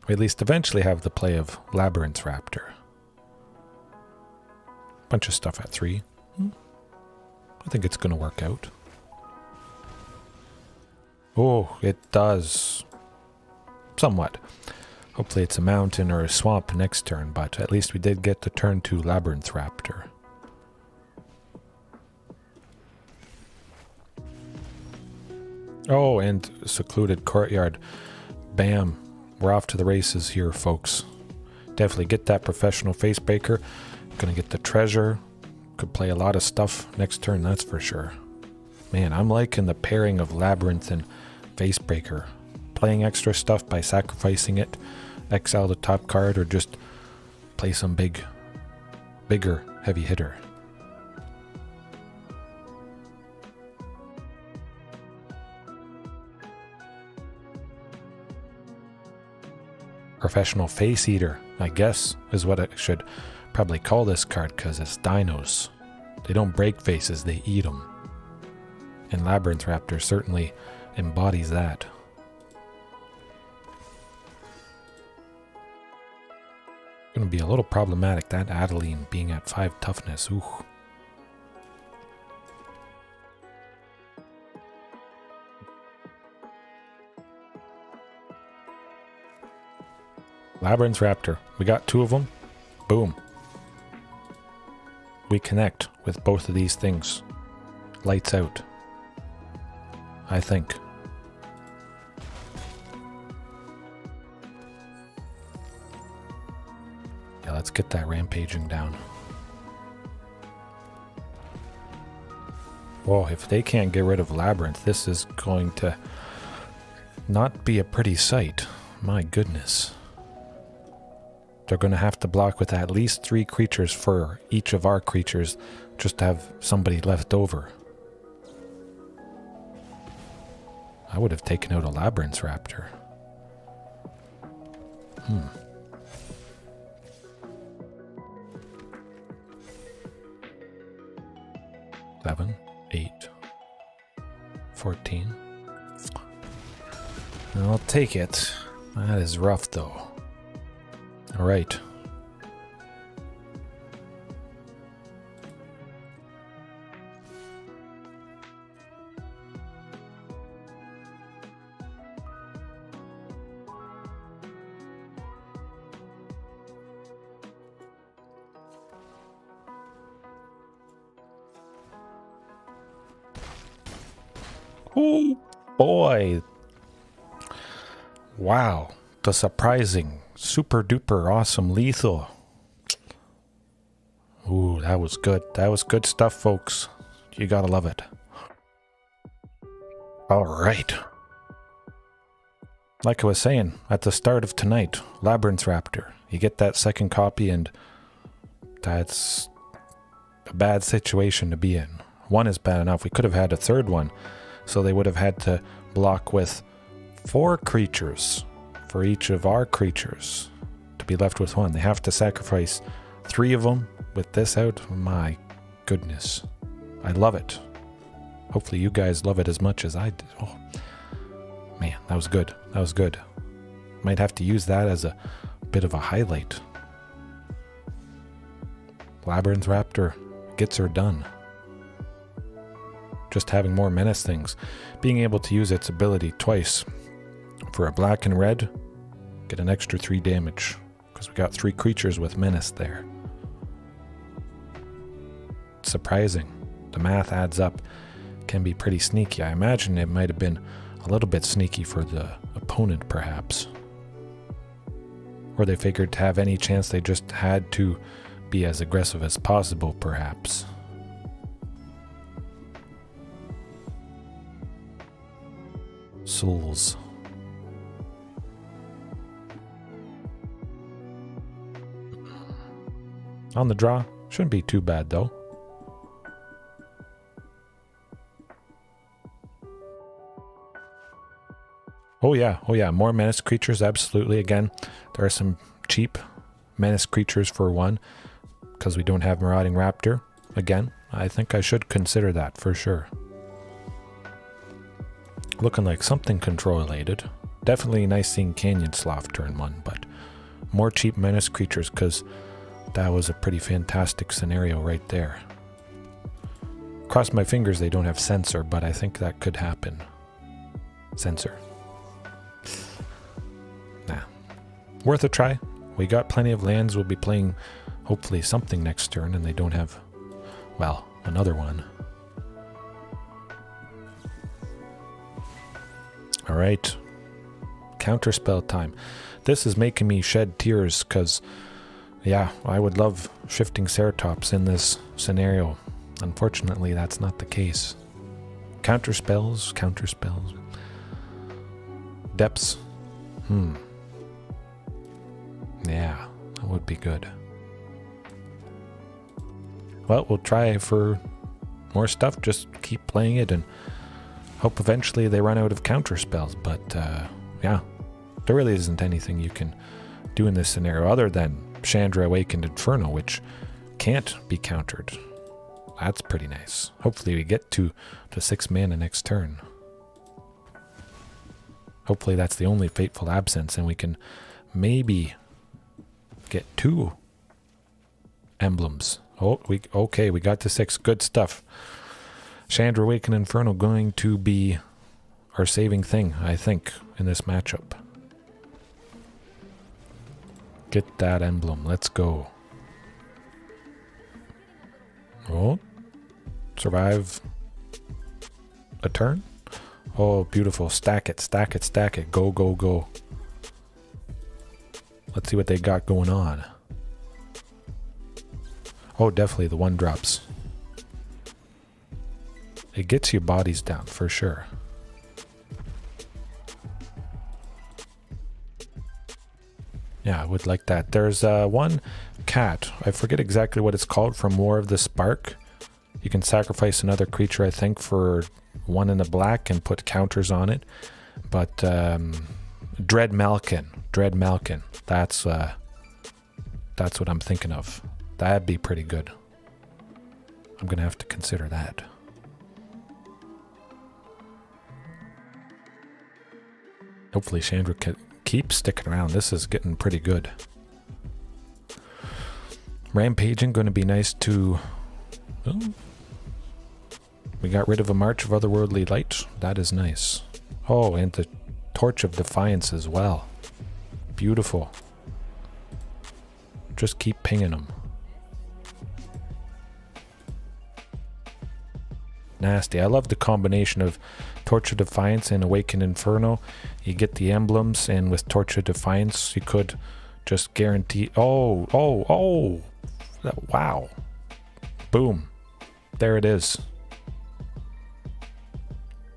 [SPEAKER 1] We at least eventually have the play of Labyrinth Raptor. Bunch of stuff at 3. I think it's going to work out. Oh, it does. Somewhat. Hopefully it's a mountain or a swamp next turn, but at least we did get to turn 2 Labyrinth Raptor. Oh, and Secluded Courtyard. Bam. We're off to the races here, folks. Definitely get that professional Facebreaker. Gonna get the treasure. Could play a lot of stuff next turn, that's for sure. Man, I'm liking the pairing of Labyrinth and Facebreaker. playing extra stuff by sacrificing it, exile the top card, or just play some bigger heavy hitter. Professional Face Eater, I guess, is what I should probably call this card, because it's dinos. They don't break faces, they eat them. And Labyrinth Raptor certainly embodies that. Going to be a little problematic, that Etali being at 5 toughness. Ooh. Labyrinth Raptor. We got 2 of them. Boom. We connect with both of these things. Lights out. I think. Yeah, let's get that rampaging down. Whoa, if they can't get rid of Labyrinth, this is going to not be a pretty sight. My goodness. They're going to have to block with at least 3 creatures for each of our creatures just to have somebody left over. I would have taken out a Labyrinth Raptor. 7, 8, 14. I'll take it. That is rough though. All right. Oh boy. Wow. The surprising, super duper awesome lethal. Ooh, that was good. That was good stuff, folks. You gotta love it. All right. Like I was saying at the start of tonight, Labyrinth Raptor. You get that second copy and that's a bad situation to be in. One is bad enough. We could have had a third one. So they would have had to block with 4 creatures for each of our creatures to be left with 1. They have to sacrifice 3 of them with this out. My goodness. I love it. Hopefully you guys love it as much as I did. Oh, man, that was good. That was good. Might have to use that as a bit of a highlight. Labyrinth Raptor gets her done. Just having more menace things. Being able to use its ability twice. For a black and red, get an extra 3 damage. Because we got 3 creatures with menace there. Surprising. The math adds up. Can be pretty sneaky. I imagine it might have been a little bit sneaky for the opponent, perhaps. Or they figured to have any chance they just had to be as aggressive as possible, perhaps. Souls. On the draw, shouldn't be too bad though. Oh yeah, more menace creatures, absolutely. Again, there are some cheap menace creatures for 1, because we don't have Rotting Raptor. Again, I think I should consider that for sure. Looking like something control related. Definitely nice seeing Canyon Slough turn 1, but more cheap menace creatures, because that was a pretty fantastic scenario right there. Cross my fingers they don't have Censor, but I think that could happen. Censor. Nah. Worth a try. We got plenty of lands. We'll be playing hopefully something next turn, and they don't have, well, another one. Alright, counterspell time. This is making me shed tears because, yeah, I would love shifting Ceratops in this scenario. Unfortunately, that's not the case. Counterspells. Depths. Yeah, that would be good. Well, we'll try for more stuff. Just keep playing it and hope eventually they run out of counter spells. But yeah, there really isn't anything you can do in this scenario other than Chandra Awakened Inferno, which can't be countered. That's pretty nice. Hopefully we get to the 6 mana next turn. Hopefully that's the only Fateful Absence and we can maybe get 2 emblems. Oh, okay, we got to 6. Good stuff. Chandra Awakened Inferno going to be our saving thing, I think, in this matchup. Get that emblem. Let's go. Oh, survive a turn. Oh, beautiful. Stack it, stack it, stack it. Go, go, go. Let's see what they got going on. Oh, definitely the 1-drops. It gets your bodies down for sure. Yeah, I would like that. There's one cat. I forget exactly what it's called from War of the Spark. You can sacrifice another creature, I think, for 1 in the black and put counters on it. But Dread Malkin. Dread Malkin. That's what I'm thinking of. That'd be pretty good. I'm going to have to consider that. Hopefully Chandra can keep sticking around. This is getting pretty good. Rampaging going to be nice to... Oh, we got rid of a March of Otherworldly Light. That is nice. Oh, and the Torch of Defiance as well. Beautiful. Just keep pinging them. Nasty. I love the combination of Torch of Defiance and Awakened Inferno. You get the emblems, and with Torch of Defiance, you could just guarantee... Oh! Wow. Boom. There it is.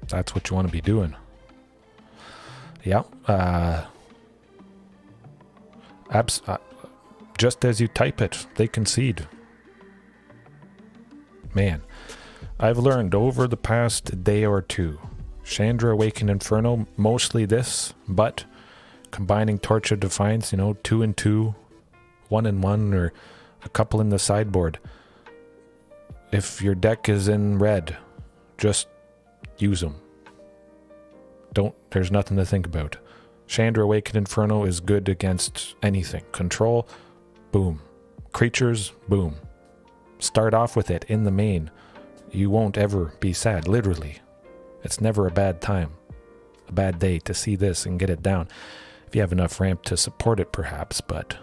[SPEAKER 1] That's what you want to be doing. Yeah. Just as you type it, they concede. Man. I've learned over the past day or two, Chandra Awakened Inferno, mostly this, but combining Torch of Defiance, 2 and 2, 1 and 1, or a couple in the sideboard. If your deck is in red, just use them. There's nothing to think about. Chandra Awakened Inferno is good against anything. Control, boom. Creatures, boom. Start off with it in the main. You won't ever be sad, literally. It's never a bad time, a bad day to see this and get it down. If you have enough ramp to support it, perhaps, but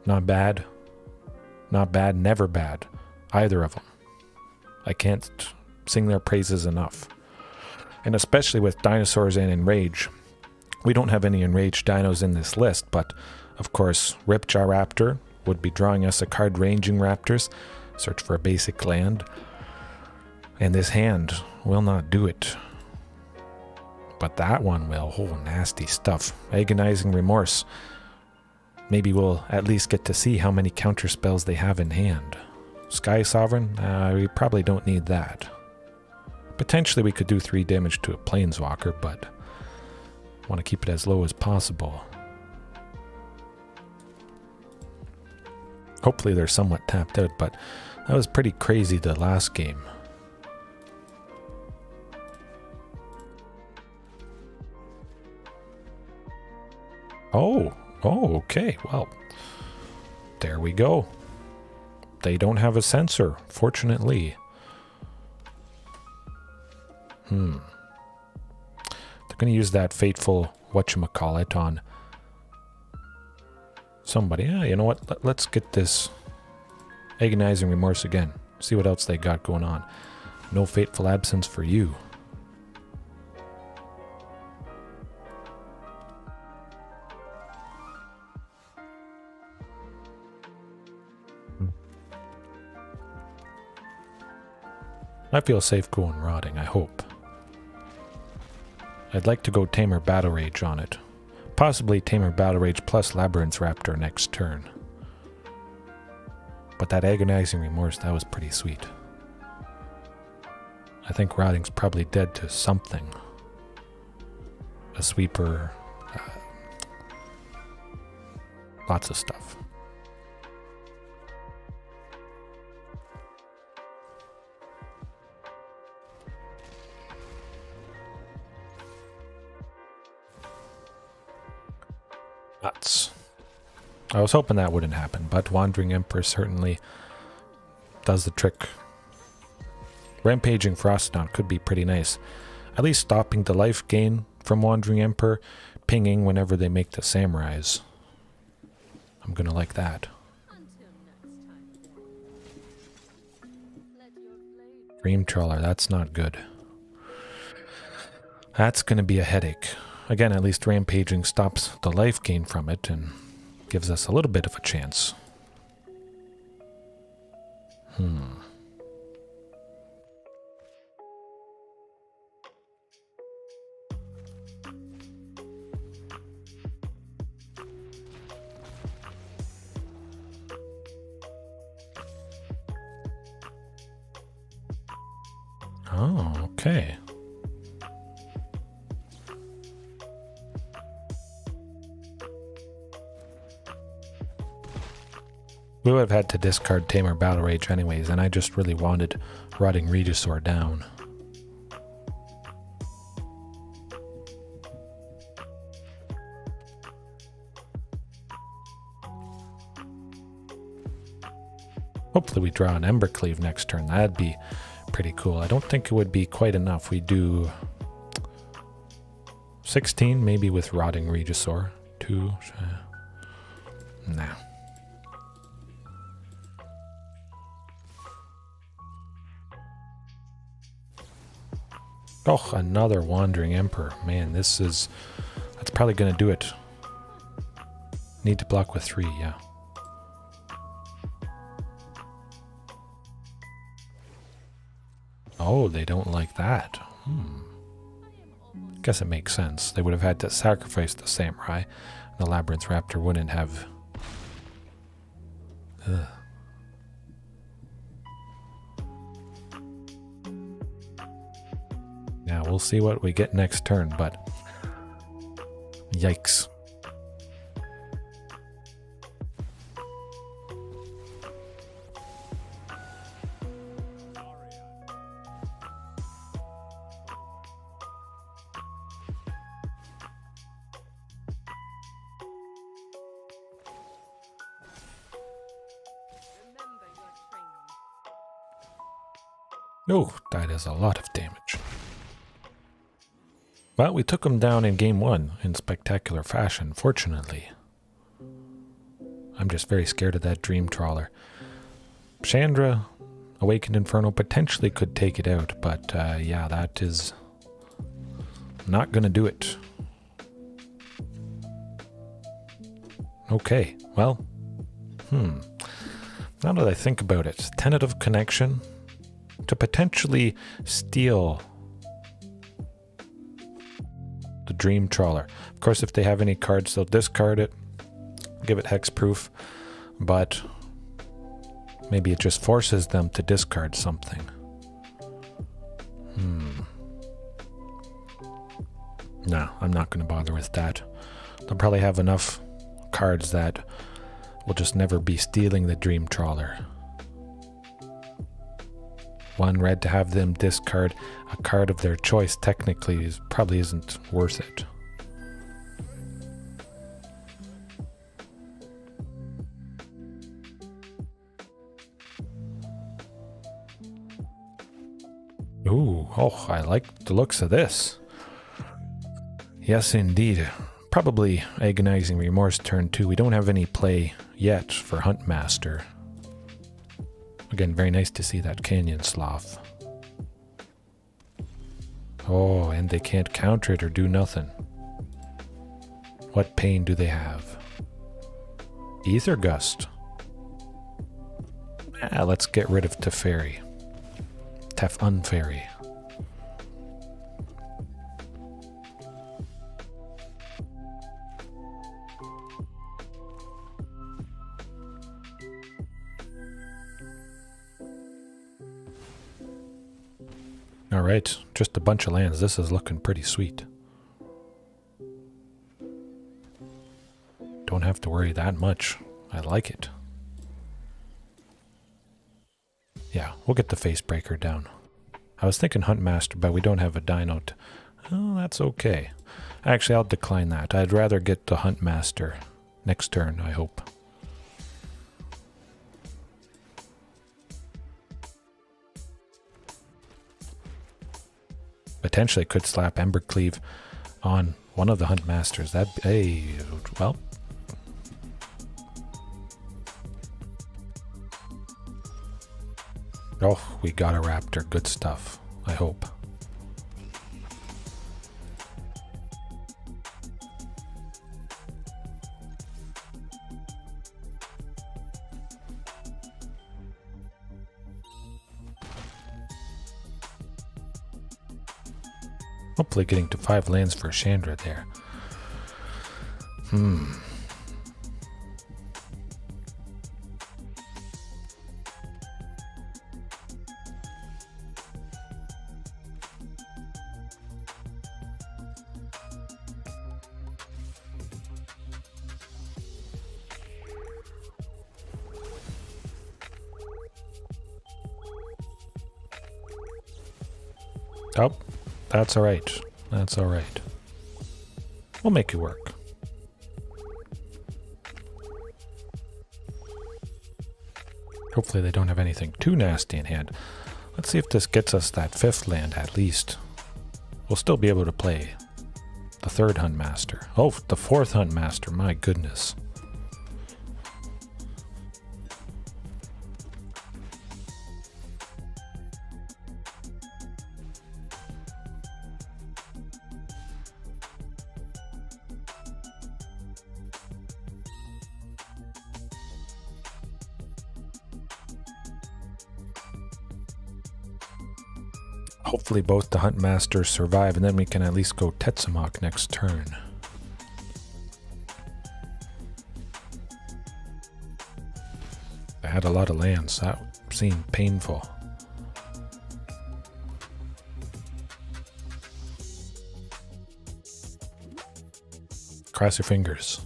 [SPEAKER 1] not bad. Not bad, never bad. Either of them. I can't sing their praises enough. And especially with dinosaurs and Enrage. We don't have any Enraged dinos in this list, but of course, Ripjaw Raptor would be drawing us a card Ranging Raptors. Search for a basic land. And this hand will not do it. But that one will. Oh, nasty stuff. Agonizing Remorse. Maybe we'll at least get to see how many counter spells they have in hand. Skysovereign? We probably don't need that. Potentially we could do 3 damage to a Planeswalker, but want to keep it as low as possible. Hopefully they're somewhat tapped out, but that was pretty crazy the last game. Oh, okay. Well, there we go. They don't have a sensor, fortunately. They're going to use that fateful whatchamacallit on somebody. Yeah, you know what? Let's get this Agonizing Remorse again. See what else they got going on. No Fateful Absence for you. I feel safe going Rotting, I hope. I'd like to go Temur Battle Rage on it. Possibly Temur Battle Rage plus Labyrinth Raptor next turn. But that Agonizing Remorse, that was pretty sweet. I think Rotting's probably dead to something. A sweeper. Lots of stuff. Nuts. I was hoping that wouldn't happen, but Wandering Emperor certainly does the trick. Rampaging Ferocidon could be pretty nice. At least stopping the life gain from Wandering Emperor, pinging whenever they make the samurais. I'm gonna like that. Dream Trawler, that's not good. That's gonna be a headache. Again, at least Rampaging stops the life gain from it and gives us a little bit of a chance. Oh, okay. We would have had to discard Temur Battle Rage anyways, and I just really wanted Rotting Regisaur down. Hopefully we draw an Embercleave next turn. That'd be pretty cool. I don't think it would be quite enough. We do 16 maybe with Rotting Regisaur. 2. Nah. Oh, another Wandering Emperor. Man, that's probably going to do it. Need to block with 3, yeah. Oh, they don't like that. Guess it makes sense. They would have had to sacrifice the samurai. The Labyrinth Raptor wouldn't have... Ugh. Now, we'll see what we get next turn, but... Yikes. Oh, that is a lot of damage. Well, we took him down in game 1 in spectacular fashion, fortunately. I'm just very scared of that Dream Trawler. Chandra, Awakened Inferno, potentially could take it out, but yeah, that is not gonna do it. Okay, well, now that I think about it, tentative connection to potentially steal the Dream Trawler. Of course, if they have any cards, they'll discard it, give it hexproof, but maybe it just forces them to discard something. No, I'm not going to bother with that. They'll probably have enough cards that will just never be stealing the Dream Trawler. 1 red to have them discard a card of their choice technically probably isn't worth it. Ooh, oh, I like the looks of this. Yes, indeed. Probably Agonizing Remorse turn 2. We don't have any play yet for Huntmaster. Again, very nice to see that Canyon Slough. Oh, and they can't counter it or do nothing. What pain do they have? Ether Gust. Let's get rid of Teferi. Unfairy. Alright, just a bunch of lands. This is looking pretty sweet. Don't have to worry that much. I like it. Yeah, we'll get the Facebreaker down. I was thinking Huntmaster, but we don't have a Dino. Oh, that's okay. Actually, I'll decline that. I'd rather get the Huntmaster next turn, I hope. Potentially could slap Embercleave on one of the Huntmasters. That'd be, well. Oh, we got a Raptor. Good stuff, I hope. Hopefully getting to 5 lands for Chandra there. Oh, that's alright. That's alright. We'll make it work. Hopefully they don't have anything too nasty in hand. Let's see if this gets us that 5th land at least. We'll still be able to play the 3rd Huntmaster. Oh, the 4th Huntmaster, my goodness. Hopefully both the Huntmasters survive, and then we can at least go Tetzimoc next turn. I had a lot of lands. That seemed painful. Cross your fingers.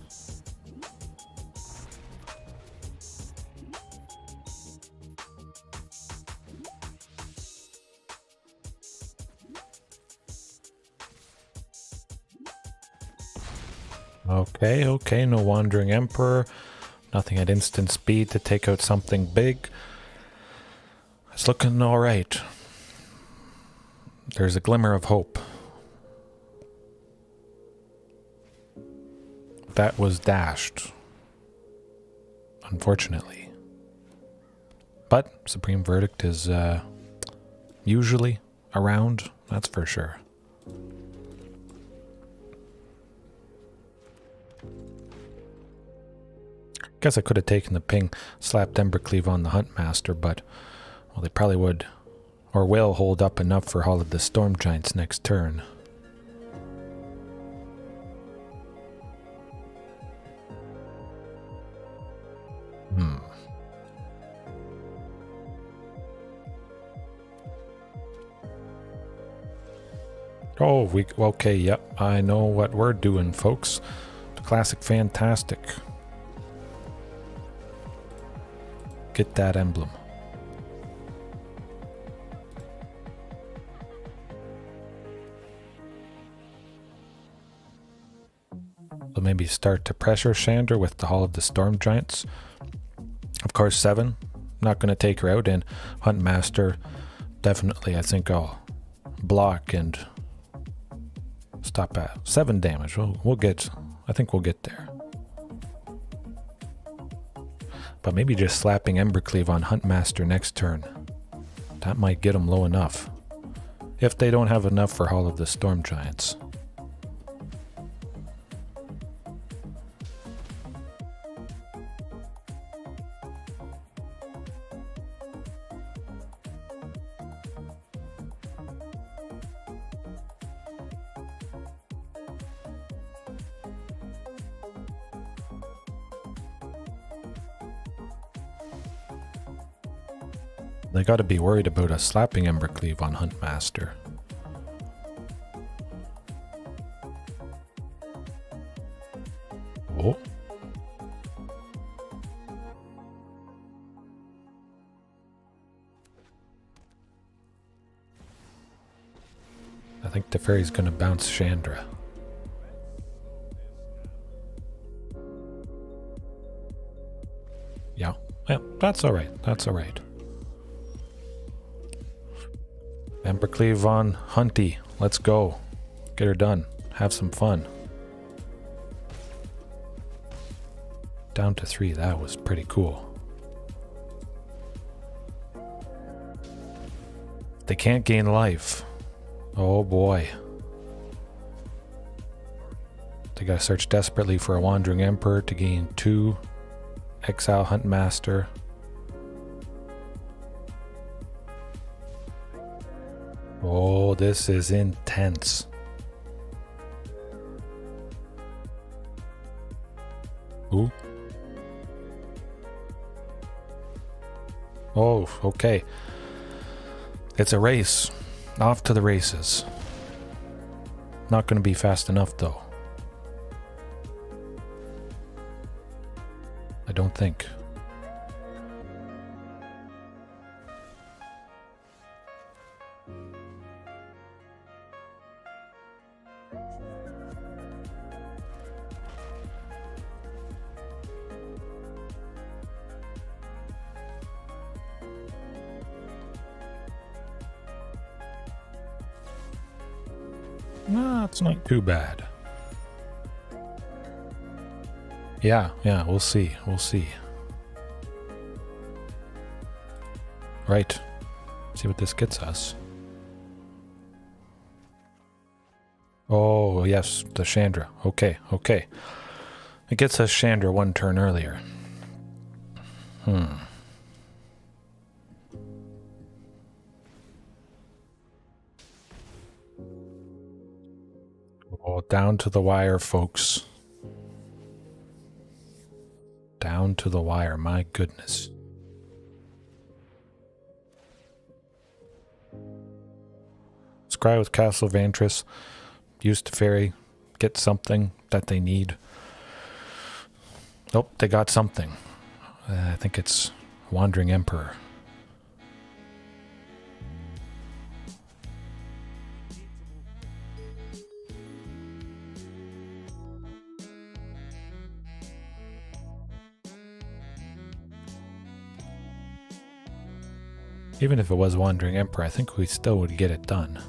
[SPEAKER 1] Okay, no Wandering Emperor. Nothing at instant speed to take out something big. It's looking alright. There's a glimmer of hope. That was dashed. Unfortunately. But Supreme Verdict is usually around, that's for sure. Guess I could have taken the ping, slapped Embercleave on the Huntmaster, but, well, they probably would, or will, hold up enough for Hall of the Storm Giants next turn. Oh, okay, yep, I know what we're doing, folks. The classic fantastic. Get that emblem. So maybe start to pressure Chandra with the Hall of the Storm Giants. Of course, 7. Not going to take her out, and Huntmaster, definitely, I think I'll block and stop at 7 damage. We'll get, I think we'll get there. But maybe just slapping Embercleave on Huntmaster next turn. That might get them low enough. If they don't have enough for Hall of the Storm Giants. They gotta be worried about us slapping Embercleave on Huntmaster. Oh. I think the fairy's gonna bounce Chandra. Yeah, well, that's alright, that's alright. Embercleave on Hunty, let's go. Get her done, have some fun. Down to 3, that was pretty cool. They can't gain life. Oh boy. They gotta search desperately for a Wandering Emperor to gain 2. Exile Huntmaster. Oh, this is intense. Ooh. Oh, okay. It's a race. Off to the races. Not going to be fast enough, though. I don't think. No, it's not too bad. Yeah, we'll see. We'll see. Right. See what this gets us. Oh, yes, the Chandra. Okay. It gets us Chandra 1 turn earlier. Oh, down to the wire, folks. Down to the wire, my goodness. Scry with Castle Vantress. Use the fairy. Get something that they need. Oh, they got something. I think it's Wandering Emperor. Even if it was Wandering Emperor, I think we still would get it done.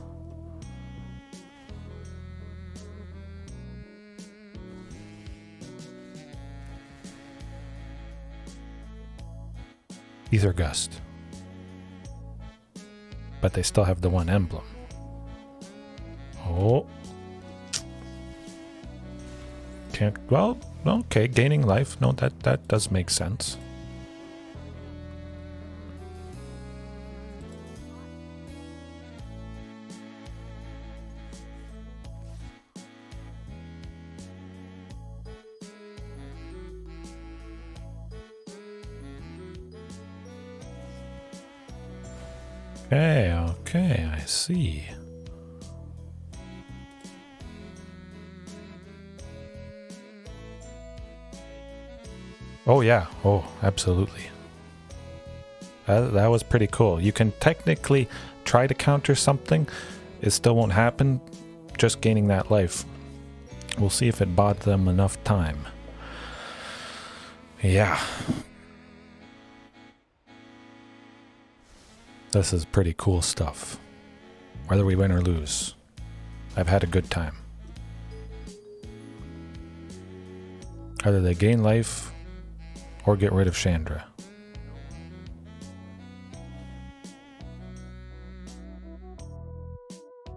[SPEAKER 1] Ether Gust. But they still have the 1 emblem. Oh. Can't, well, okay, gaining life. No, that does make sense. Okay, I see. Oh yeah, oh, absolutely. That was pretty cool. You can technically try to counter something. It still won't happen, just gaining that life. We'll see if it bought them enough time. Yeah. This is pretty cool stuff. Whether we win or lose, I've had a good time. Either they gain life or get rid of Chandra.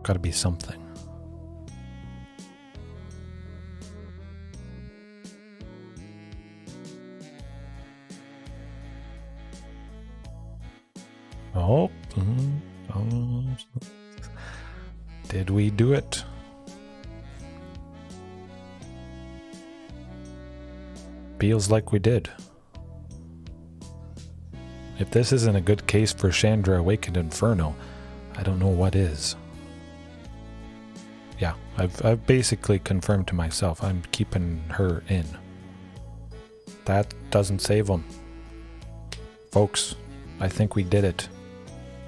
[SPEAKER 1] Gotta be something. Oh, did we do it? Feels like we did. If this isn't a good case for Chandra Awakened Inferno, I don't know what is. Yeah, I've basically confirmed to myself I'm keeping her in. That doesn't save him. Folks, I think we did it.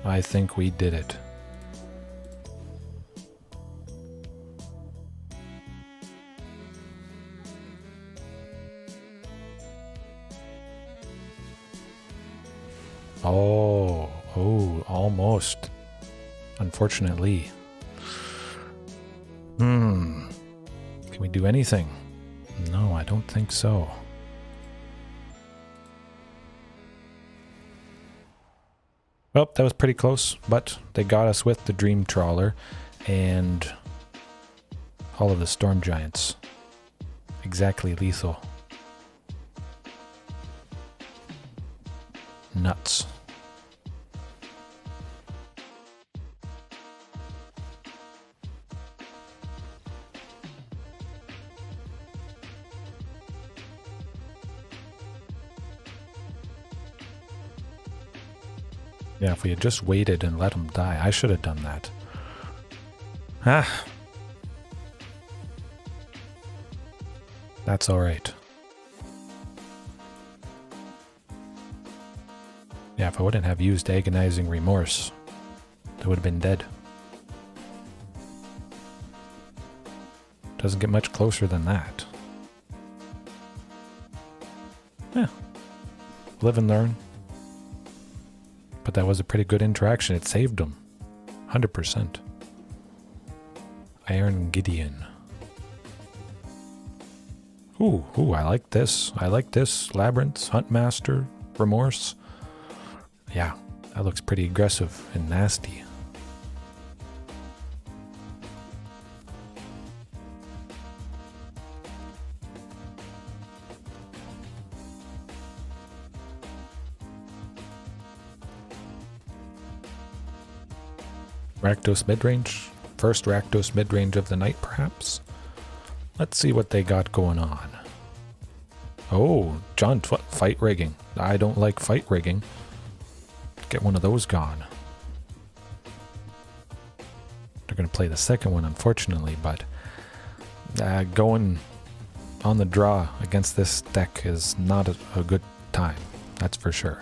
[SPEAKER 1] I think we did it. Oh, almost. Unfortunately. Can we do anything? No, I don't think so. Well, that was pretty close, but they got us with the Dream Trawler and all of the Storm Giants. Exactly lethal. Nuts. Yeah, if we had just waited and let him die, I should have done that. That's alright. Yeah, if I wouldn't have used Agonizing Remorse, they would have been dead. Doesn't get much closer than that. Yeah. Live and learn. But that was a pretty good interaction. It saved him. 100%. Iron Gideon. Ooh, I like this. I like this. Labyrinth, Huntmaster, Remorse. Yeah, that looks pretty aggressive and nasty. Rakdos midrange. First Rakdos midrange of the night, perhaps? Let's see what they got going on. Oh, Jund, what? Fight rigging. I don't like fight rigging. Get one of those gone. They're going to play the second one, unfortunately, but going on the draw against this deck is not a good time. That's for sure.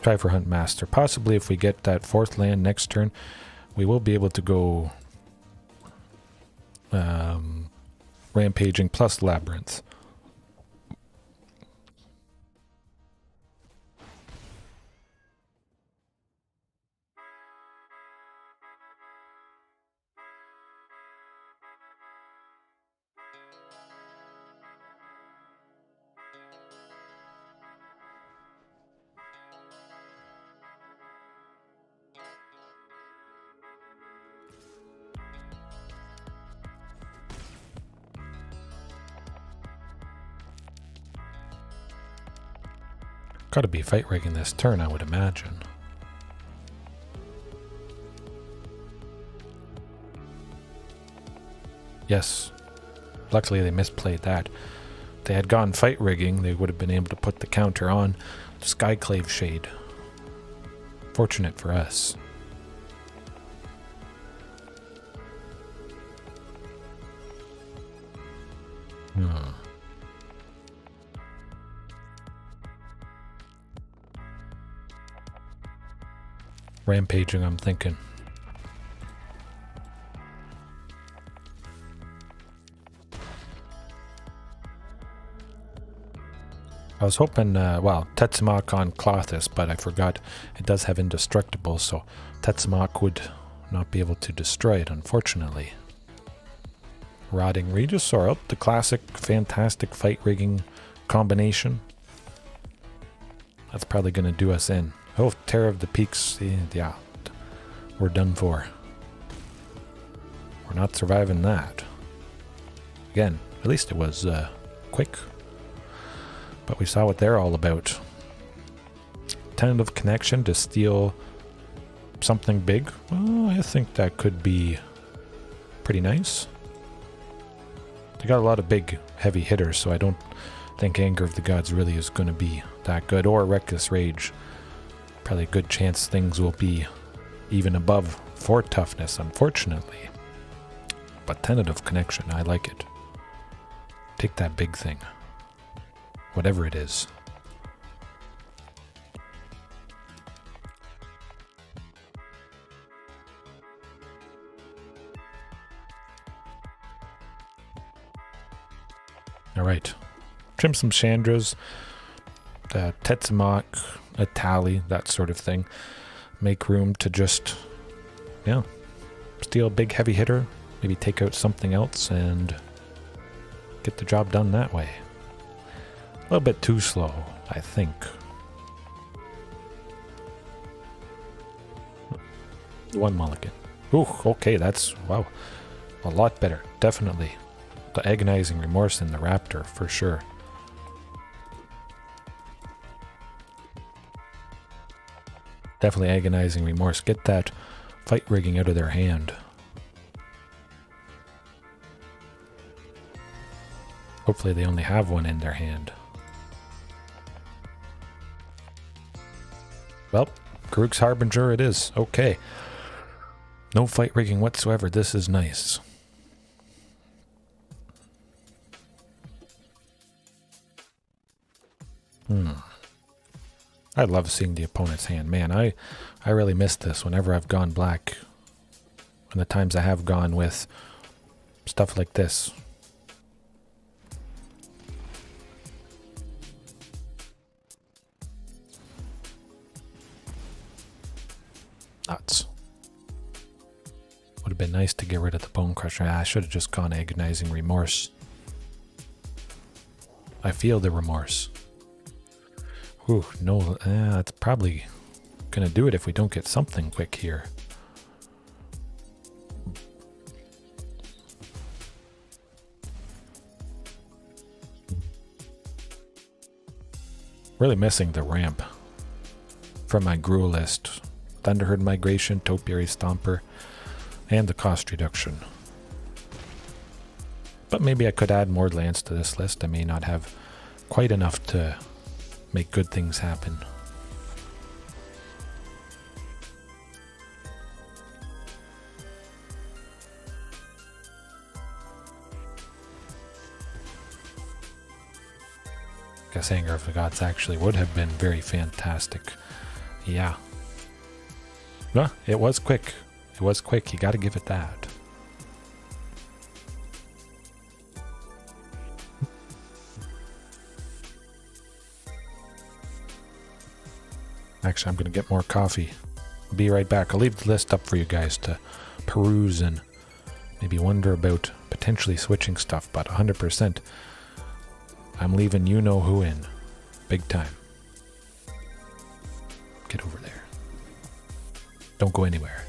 [SPEAKER 1] Try for Huntmaster. Possibly if we get that fourth land next turn, we will be able to go Rampaging plus Labyrinth. Gotta be fight rigging this turn, I would imagine. Yes. Luckily they misplayed that. If they had gone fight rigging, they would have been able to put the counter on Skyclave Shade. Fortunate for us. Rampaging, I'm thinking. I was hoping, well, Tetzimoc on Clothis, but I forgot it does have indestructible, so Tetzimoc would not be able to destroy it, unfortunately. Rotting Regisaur, oh, the classic, fantastic fight rigging combination. That's probably going to do us in. Oh, Terror of the Peaks, yeah, we're done for. We're not surviving that. Again, at least it was quick. But we saw what they're all about. Tentative connection to steal something big. Well, I think that could be pretty nice. They got a lot of big, heavy hitters, so I don't think Anger of the Gods really is going to be that good. Or Reckless Rage. Probably a good chance things will be even above 4 toughness, unfortunately. But Tentative Connection, I like it. Take that big thing. Whatever it is. Alright. Trim some Chandras. Tetzimoc, Etali, that sort of thing. Make room to just, yeah, steal a big heavy hitter. Maybe take out something else and get the job done that way. A little bit too slow, I think. One mulligan. Ooh, okay, that's, wow, a lot better, definitely. The Agonizing Remorse in the Raptor, for sure. Definitely Agonizing Remorse. Get that fight rigging out of their hand. Hopefully they only have one in their hand. Well, Karuk's Harbinger it is. Okay. No fight rigging whatsoever. This is nice. I love seeing the opponent's hand. Man, I really miss this whenever I've gone black. And the times I have gone with stuff like this. Nuts. Would have been nice to get rid of the Bone Crusher. I should have just gone Agonizing Remorse. I feel the remorse. Ooh, no, that's probably gonna do it if we don't get something quick here. Really missing the ramp from my Gruul list. Thunderherd Migration, Topiary Stomper, and the cost reduction. But maybe I could add more lands to this list. I may not have quite enough to make good things happen. Guess Anger of the Gods actually would have been very fantastic. Yeah. No, it was quick. It was quick. You got to give it that. Actually, I'm going to get more coffee. I'll be right back. I'll leave the list up for you guys to peruse and maybe wonder about potentially switching stuff, but 100%. I'm leaving you-know-who in. Big time. Get over there. Don't go anywhere.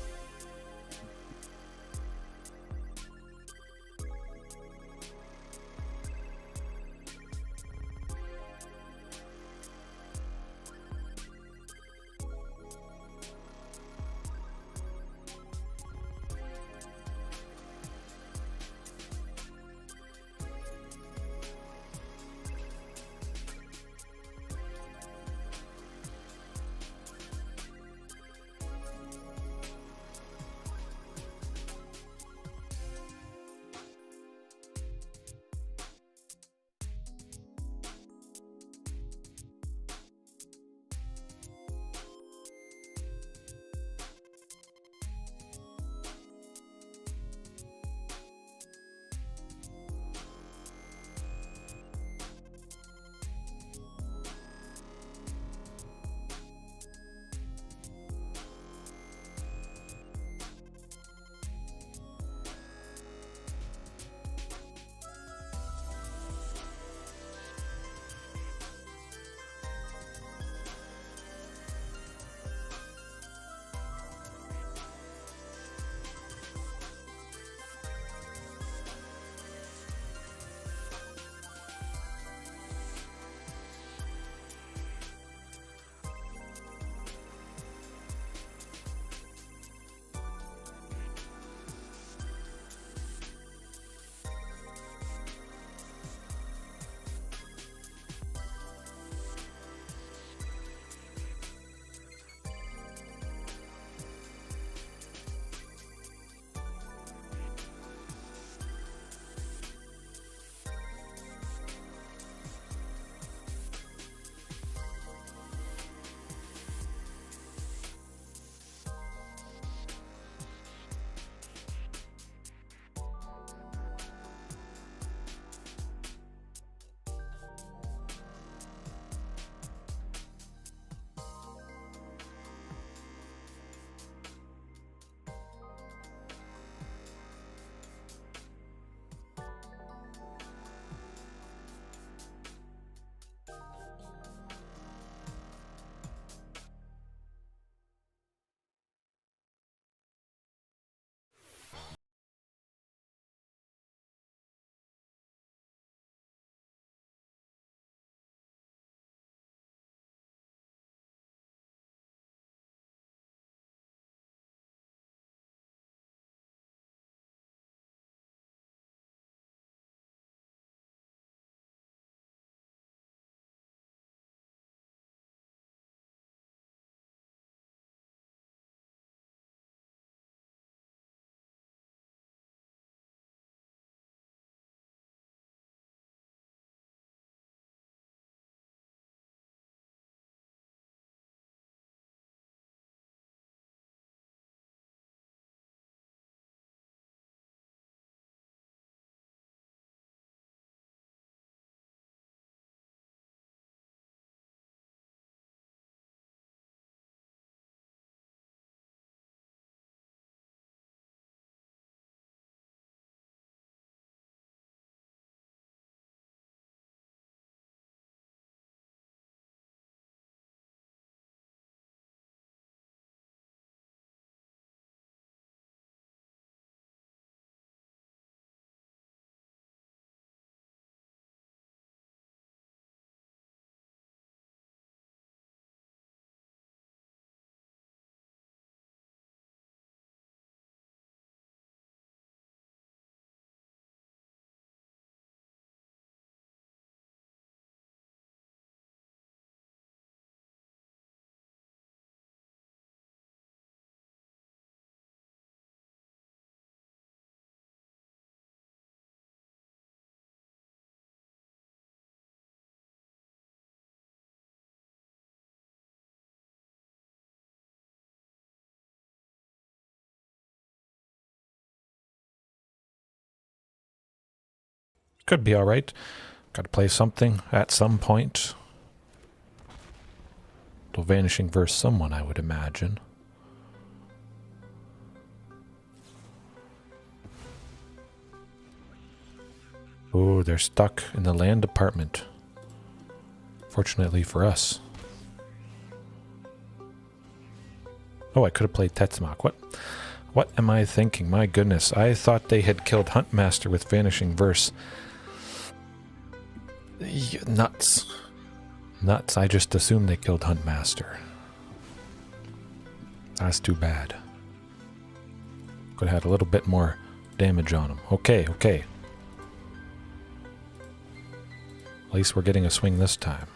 [SPEAKER 1] Could be alright. Gotta play something at some point. They'll Vanishing Verse someone, I would imagine. Oh, they're stuck in the land department. Fortunately for us. Oh, I could have played Tetzimoc. What am I thinking? My goodness. I thought they had killed Huntmaster with Vanishing Verse. Nuts. Nuts. I just assumed they killed Huntmaster. That's too bad. Could have had a little bit more damage on him. Okay, okay. At least we're getting a swing this time.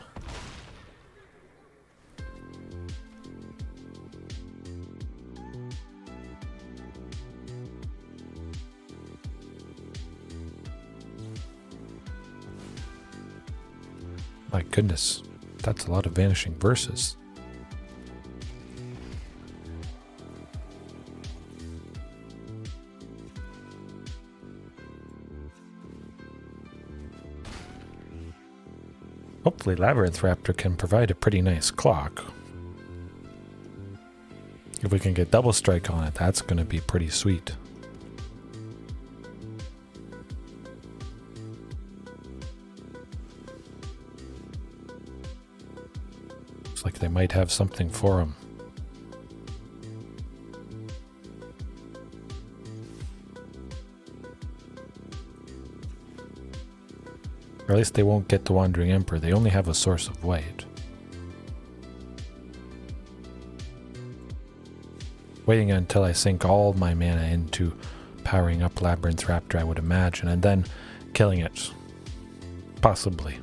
[SPEAKER 1] My goodness, that's a lot of Vanishing Verses. Hopefully Labyrinth Raptor can provide a pretty nice clock. If we can get double strike on it, that's going to be pretty sweet. Looks like they might have something for him. Or at least they won't get the Wandering Emperor. They only have a source of white. Waiting until I sink all my mana into powering up Labyrinth Raptor, I would imagine, and then killing it. Possibly.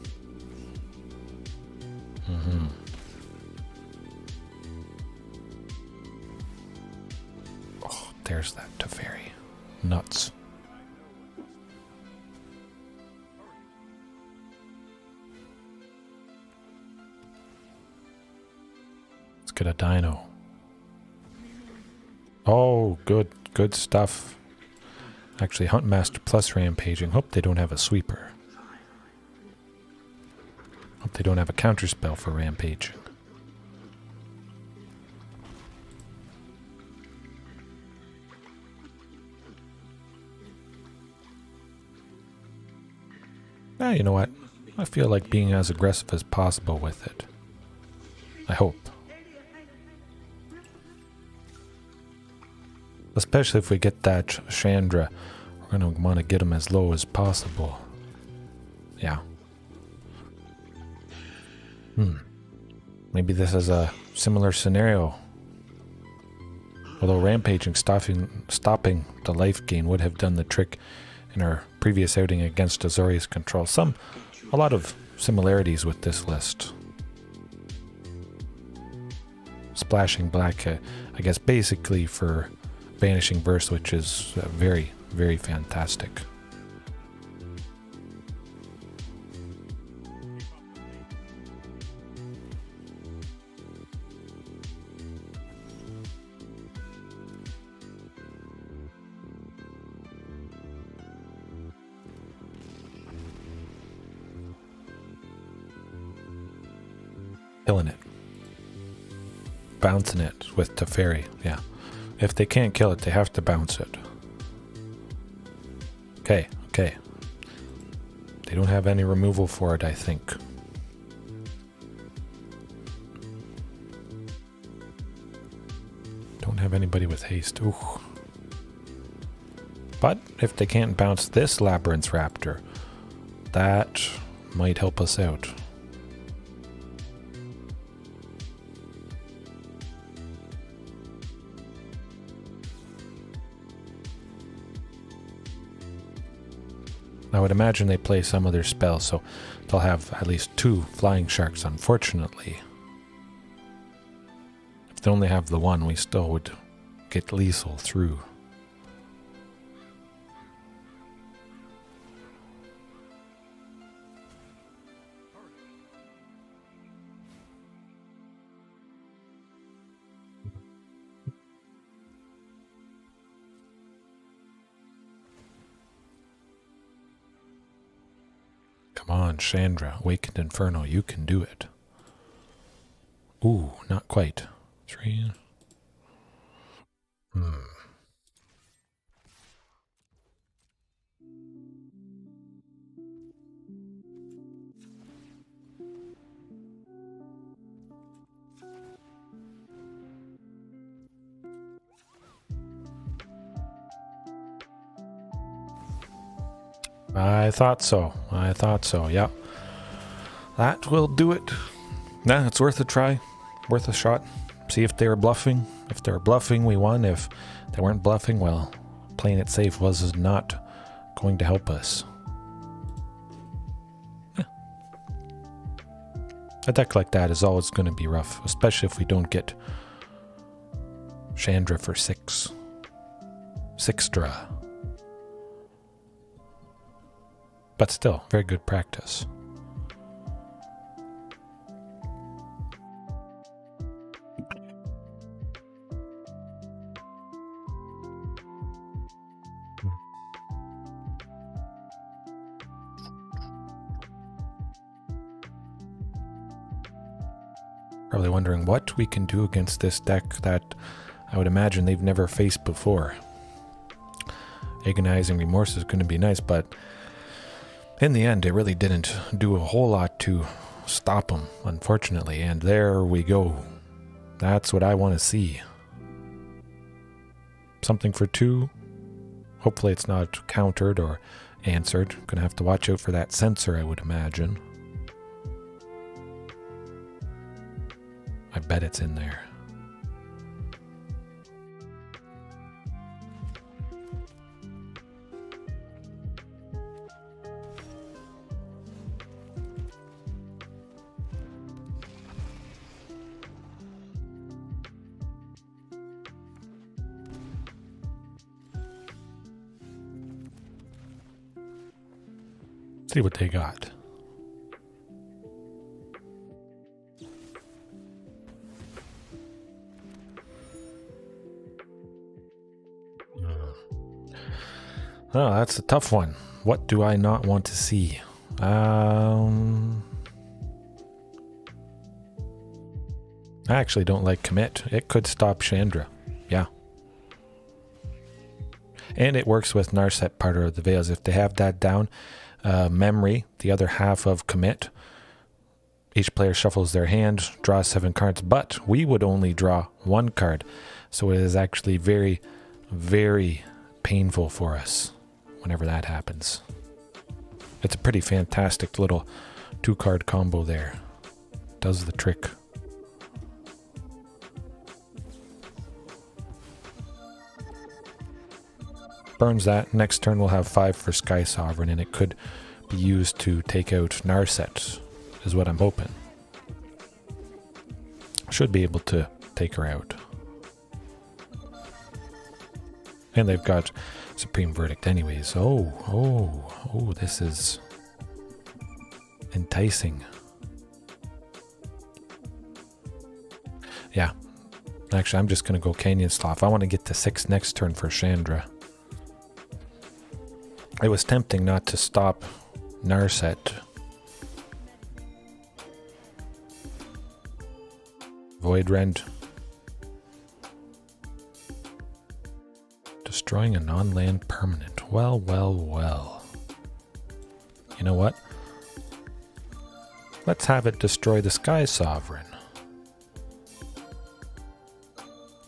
[SPEAKER 1] Oh, there's that Teferi. Nuts. Get a Dino. Oh, good stuff. Actually, Huntmaster plus Rampaging. Hope they don't have a sweeper. Hope they don't have a counterspell for Rampaging. Ah, you know what? I feel like being as aggressive as possible with it. I hope. Especially if we get that Chandra, we're going to want to get him as low as possible. Yeah. Maybe this is a similar scenario. Although Rampaging stopping the life gain would have done the trick in our previous outing against Azorius Control. A lot of similarities with this list. Splashing black, I guess basically for Vanishing Verse, which is very, very fantastic. Killing it. Bouncing it with Teferi, yeah. If they can't kill it, they have to bounce it. Okay, okay. They don't have any removal for it, I think. Don't have anybody with haste. Ooh. But if they can't bounce this Labyrinth Raptor, that might help us out. I would imagine they play some other spell, so they'll have at least 2 Flying Sharks, unfortunately. If they only have the one, we still would get lethal through. Come on, Chandra. Awakened Inferno. You can do it. Ooh, not quite. 3. I thought so. Yeah. That will do it. Nah, it's worth a try. Worth a shot. See if they were bluffing. If they were bluffing, we won. If they weren't bluffing, well, playing it safe was not going to help us. Yeah. A deck like that is always going to be rough, especially if we don't get Chandra for 6. Sixtra. But still, very good practice. Probably wondering what we can do against this deck that I would imagine they've never faced before. Agonizing Remorse is going to be nice, but in the end, it really didn't do a whole lot to stop them, unfortunately. And there we go. That's what I want to see. Something for 2. Hopefully it's not countered or answered. Gonna have to watch out for that sensor, I would imagine. I bet it's in there. See what they got. Oh, that's a tough one. What do I not want to see? I actually don't like commit. It could stop Chandra. Yeah. And it works with Narset, part of the Veils. If they have that down, memory, the other half of commit, each player shuffles their hand, draws 7 cards, but we would only draw 1 card. So it is actually very, very painful for us whenever that happens. It's a pretty fantastic little 2-card combo there. Does the trick. Burns that. Next turn we'll have 5 for Skysovereign, and it could be used to take out Narset, is what I'm hoping. Should be able to take her out. And they've got Supreme Verdict anyways. Oh, this is enticing. Yeah. Actually, I'm just going to go Canyon Slough. I want to get to 6 next turn for Chandra. It was tempting not to stop Narset. Void Rend. Destroying a non-land permanent. Well, well, well. You know what? Let's have it destroy the Skysovereign.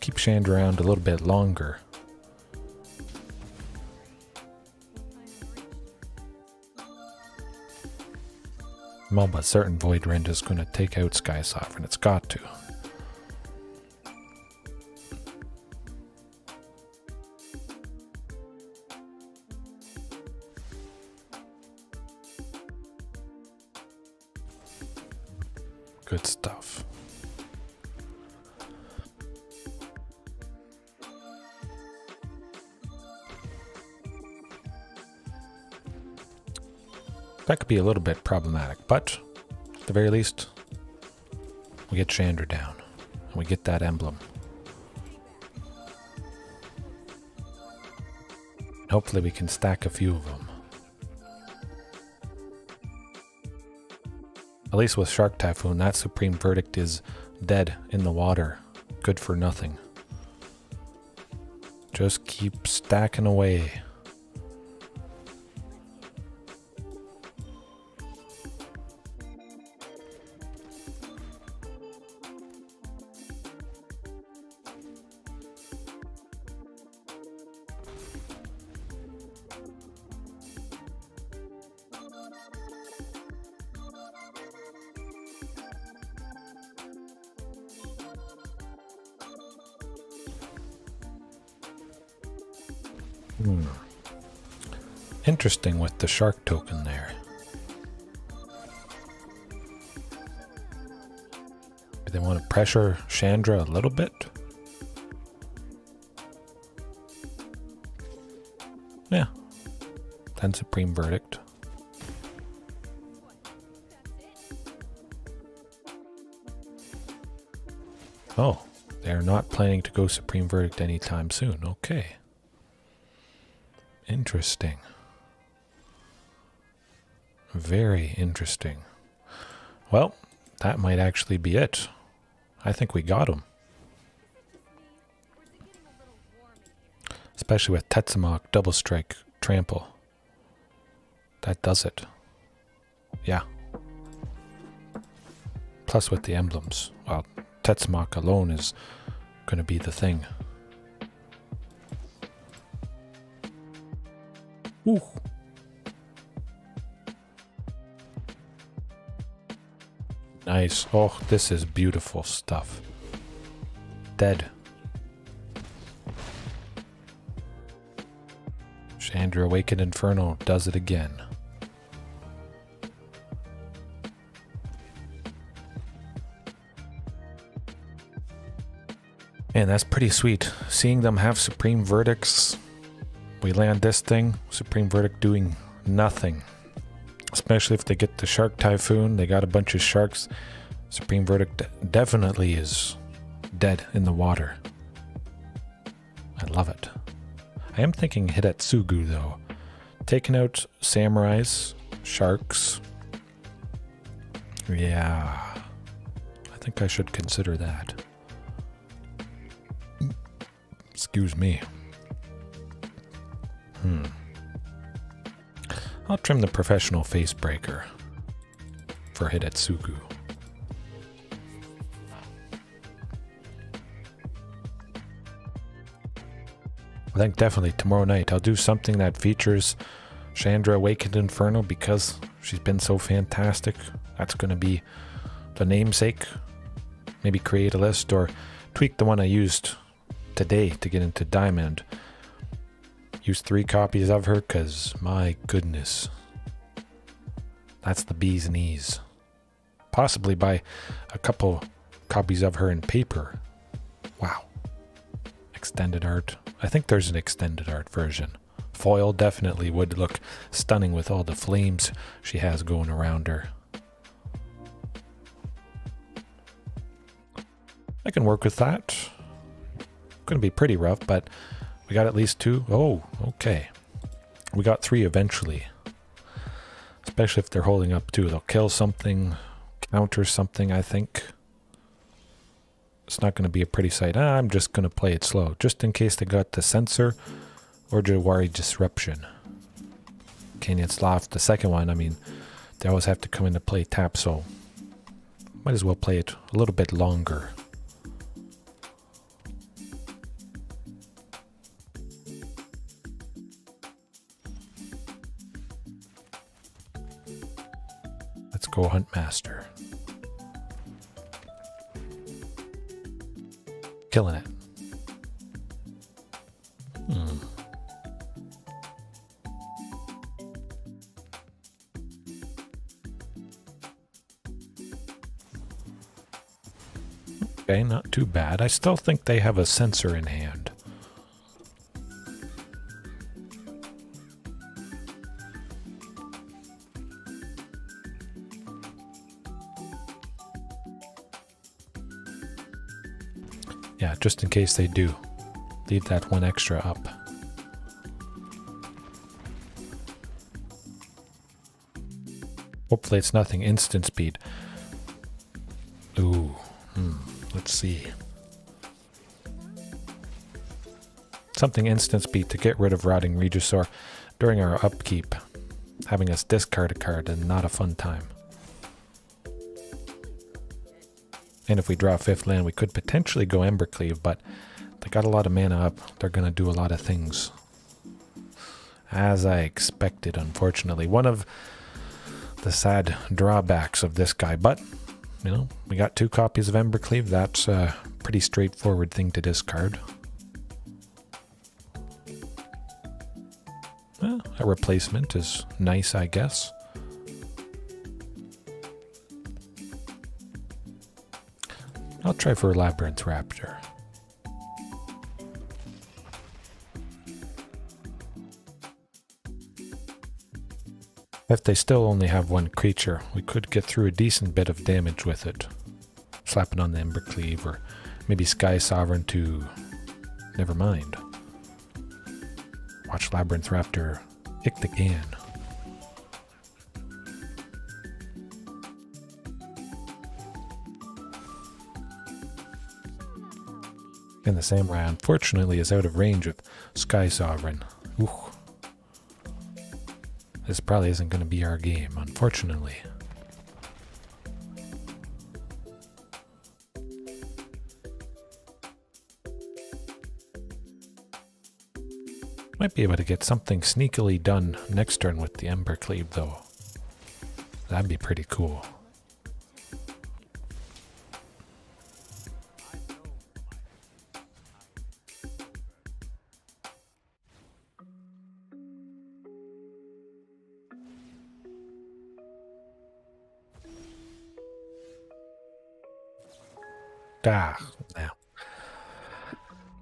[SPEAKER 1] Keep Chandra around a little bit longer. I'm almost certain Void Rend is going to take out Skysovereign. It's got to. Good stuff. That could be a little bit problematic, but at the very least, we get Chandra down, and we get that emblem. Hopefully we can stack a few of them. At least with Shark Typhoon, that Supreme Verdict is dead in the water. Good for nothing. Just keep stacking away. Interesting with the shark token there. Do they want to pressure Chandra a little bit? Yeah. Then Supreme Verdict. Oh, they're not planning to go Supreme Verdict anytime soon. Okay. Interesting. Very interesting. Well, that might actually be it. I think we got him. Especially with Tetzimoc, Double Strike, Trample. That does it. Yeah. Plus with the emblems. Well, Tetzimoc alone is going to be the thing. Ooh. Nice. Oh, this is beautiful stuff. Dead. Chandra Awakened Inferno does it again. And that's pretty sweet. Seeing them have Supreme Verdicts. We land this thing, Supreme Verdict doing nothing. Especially if they get the Shark Typhoon, they got a bunch of sharks. Supreme Verdict definitely is dead in the water. I love it. I am thinking Hidetsugu though. Taking out samurais, sharks. Yeah. I think I should consider that. Excuse me. I'll trim the professional face breaker for Hidetsugu. I think definitely tomorrow night I'll do something that features Chandra Awakened Inferno because she's been so fantastic. That's going to be the namesake. Maybe create a list or tweak the one I used today to get into Diamond. Use 3 copies of her because, my goodness, that's the bee's knees. Possibly buy a couple copies of her in paper. Wow. Extended art. I think there's an extended art version. Foil definitely would look stunning with all the flames she has going around her. I can work with that. Going to be pretty rough, but we got at least 2. Oh, okay. We got 3 eventually. Especially if they're holding up 2. They'll kill something, counter something, I think. It's not going to be a pretty sight. I'm just going to play it slow. Just in case they got the Censor or Jawari Disruption. Canyon Slough, the second one, I mean, they always have to come into play tap, so might as well play it a little bit longer. Let's go Huntmaster. Killing it. Okay, not too bad. I still think they have a Censor in hand. Yeah, just in case they do. Leave that 1 extra up. We'll Hopefully it's nothing instant speed. Ooh, let's see. Something instant speed to get rid of Rotting Regisaur during our upkeep, having us discard a card and not a fun time. And if we draw a 5th land, we could potentially go Embercleave, but they got a lot of mana up. They're going to do a lot of things. As I expected, unfortunately. One of the sad drawbacks of this guy, but, you know, we got 2 copies of Embercleave. That's a pretty straightforward thing to discard. Well, a replacement is nice, I guess. I'll try for a Labyrinth Raptor. If they still only have 1 creature, we could get through a decent bit of damage with it. Slap it on the Embercleave, or maybe Skysovereign to... Never mind. Watch Labyrinth Raptor kick the can. And the Samurai, unfortunately, is out of range of Skysovereign. Ooh. This probably isn't going to be our game, unfortunately. Might be able to get something sneakily done next turn with the Embercleave, though. That'd be pretty cool.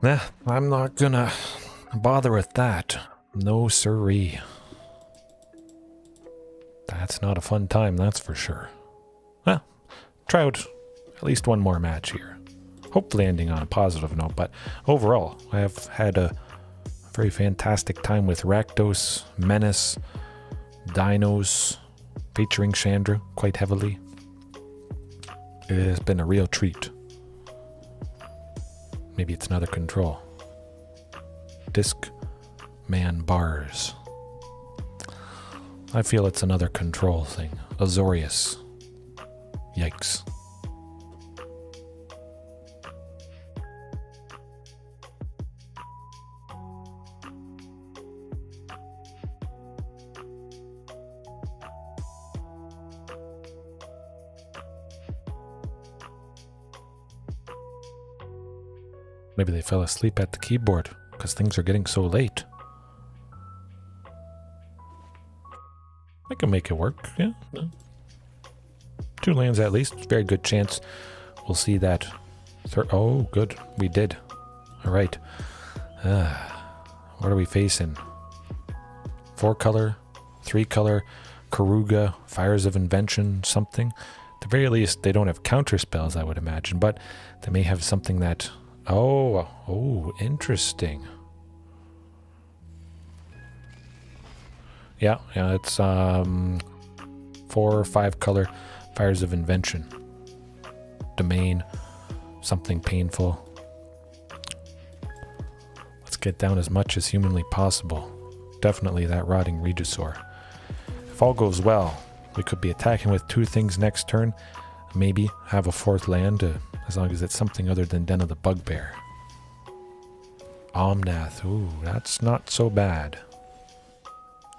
[SPEAKER 1] Nah, I'm not gonna bother with that. No siree. That's not a fun time, that's for sure. Well, try out at least one more match here. Hopefully ending on a positive note, but overall, I have had a very fantastic time with Rakdos, Menace, Dinos, featuring Chandra quite heavily. It has been a real treat. Maybe it's another control. Disc Man Bars. I feel it's another control thing. Azorius. Yikes. Maybe they fell asleep at the keyboard because things are getting so late. I can make it work, yeah. 2 lands at least. Very good chance we'll see that. Oh, good. We did. All right. What are we facing? 4 color, 3 color, Karuga, Fires of Invention, something. At the very least, they don't have counter spells, I would imagine, but they may have something that... Oh, interesting. Yeah, it's 4 or 5 color Fires of Invention. Domain, something painful. Let's get down as much as humanly possible. Definitely that Rotting Regisaur. If all goes well, we could be attacking with 2 things next turn. Maybe have a 4th land, as long as it's something other than Den of the Bugbear. Omnath, ooh, that's not so bad.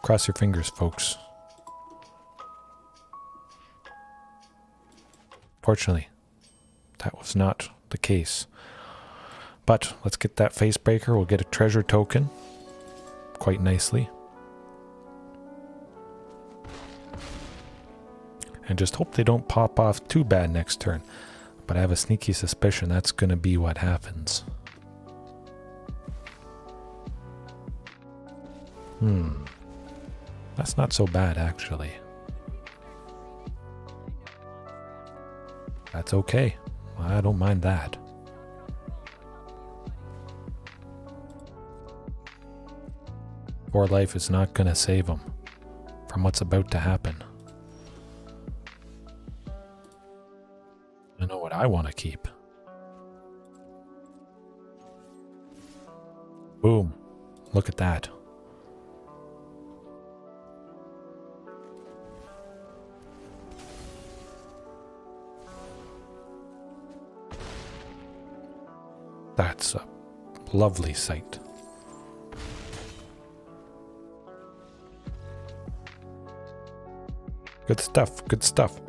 [SPEAKER 1] Cross your fingers, folks. Fortunately, that was not the case. But let's get that Facebreaker. We'll get a treasure token quite nicely. And just hope they don't pop off too bad next turn. But I have a sneaky suspicion that's going to be what happens. That's not so bad, actually. That's okay. I don't mind that. Four life is not going to save him from what's about to happen. I know what I want to keep. Boom. Look at that. That's a lovely sight. Good stuff, good stuff.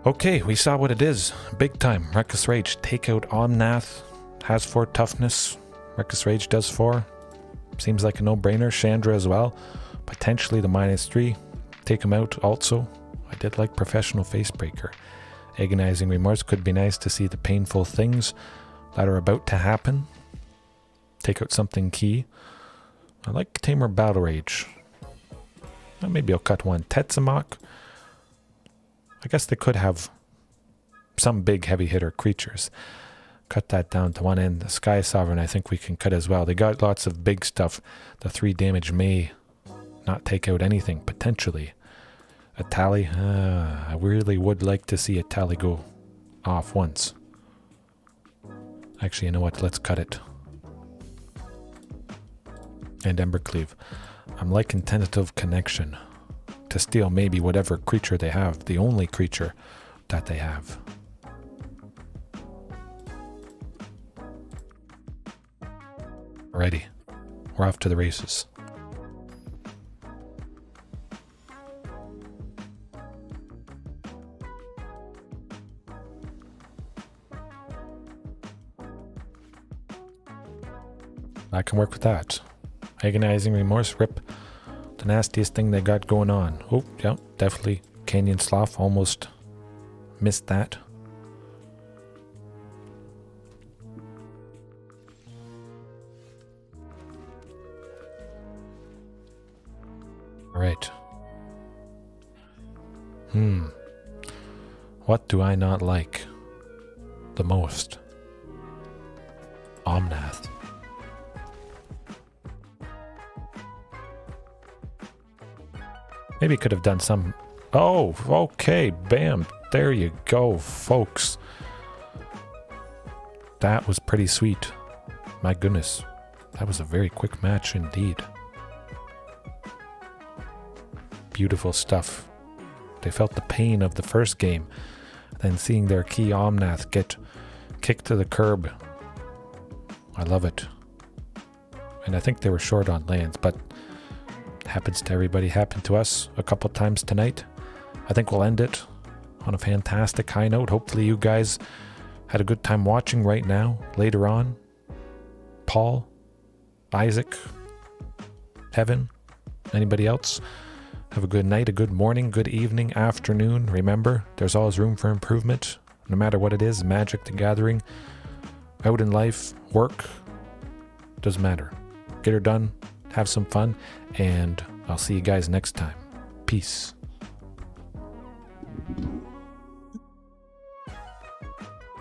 [SPEAKER 1] Okay, we saw what it is. Big time. Reckless Rage. Take out Omnath. Has 4 toughness. Reckless Rage does 4. Seems like a no-brainer. Chandra as well. Potentially the -3. Take him out also. I did like Professional Facebreaker. Agonizing Remorse. Could be nice to see the painful things that are about to happen. Take out something key. I like Temur Battle Rage. Maybe I'll cut one. Tetzimoc. I guess they could have some big heavy hitter creatures. Cut that down to one end. The Skysovereign I think we can cut as well. They got lots of big stuff. The 3 damage may not take out anything, potentially. Etali. I really would like to see Etali go off once. Actually, you know what? Let's cut it. And Embercleave. I'm liking Tentative Connection to steal maybe whatever creature they have. The only creature that they have. Alrighty. We're off to the races. I can work with that. Agonizing Remorse, rip. The nastiest thing they got going on. Oh, yeah, definitely. Canyon Slough, almost missed that. Alright. What do I not like the most? Omnath. Maybe could have done some... Oh, okay, bam. There you go, folks. That was pretty sweet. My goodness. That was a very quick match indeed. Beautiful stuff. They felt the pain of the first game. Then seeing their key Omnath get kicked to the curb. I love it. And I think they were short on lands, but... happens to everybody, happened to us a couple times tonight. I think we'll end it on a fantastic high note. Hopefully you guys had a good time watching right now. Later on, Paul, Isaac, Heaven, anybody else, have a good night, a good morning, good evening, afternoon. Remember, there's always room for improvement, no matter what it is. Magic, the Gathering, out in life, work, doesn't matter. Get her done. Have some fun, and I'll see you guys next time. Peace.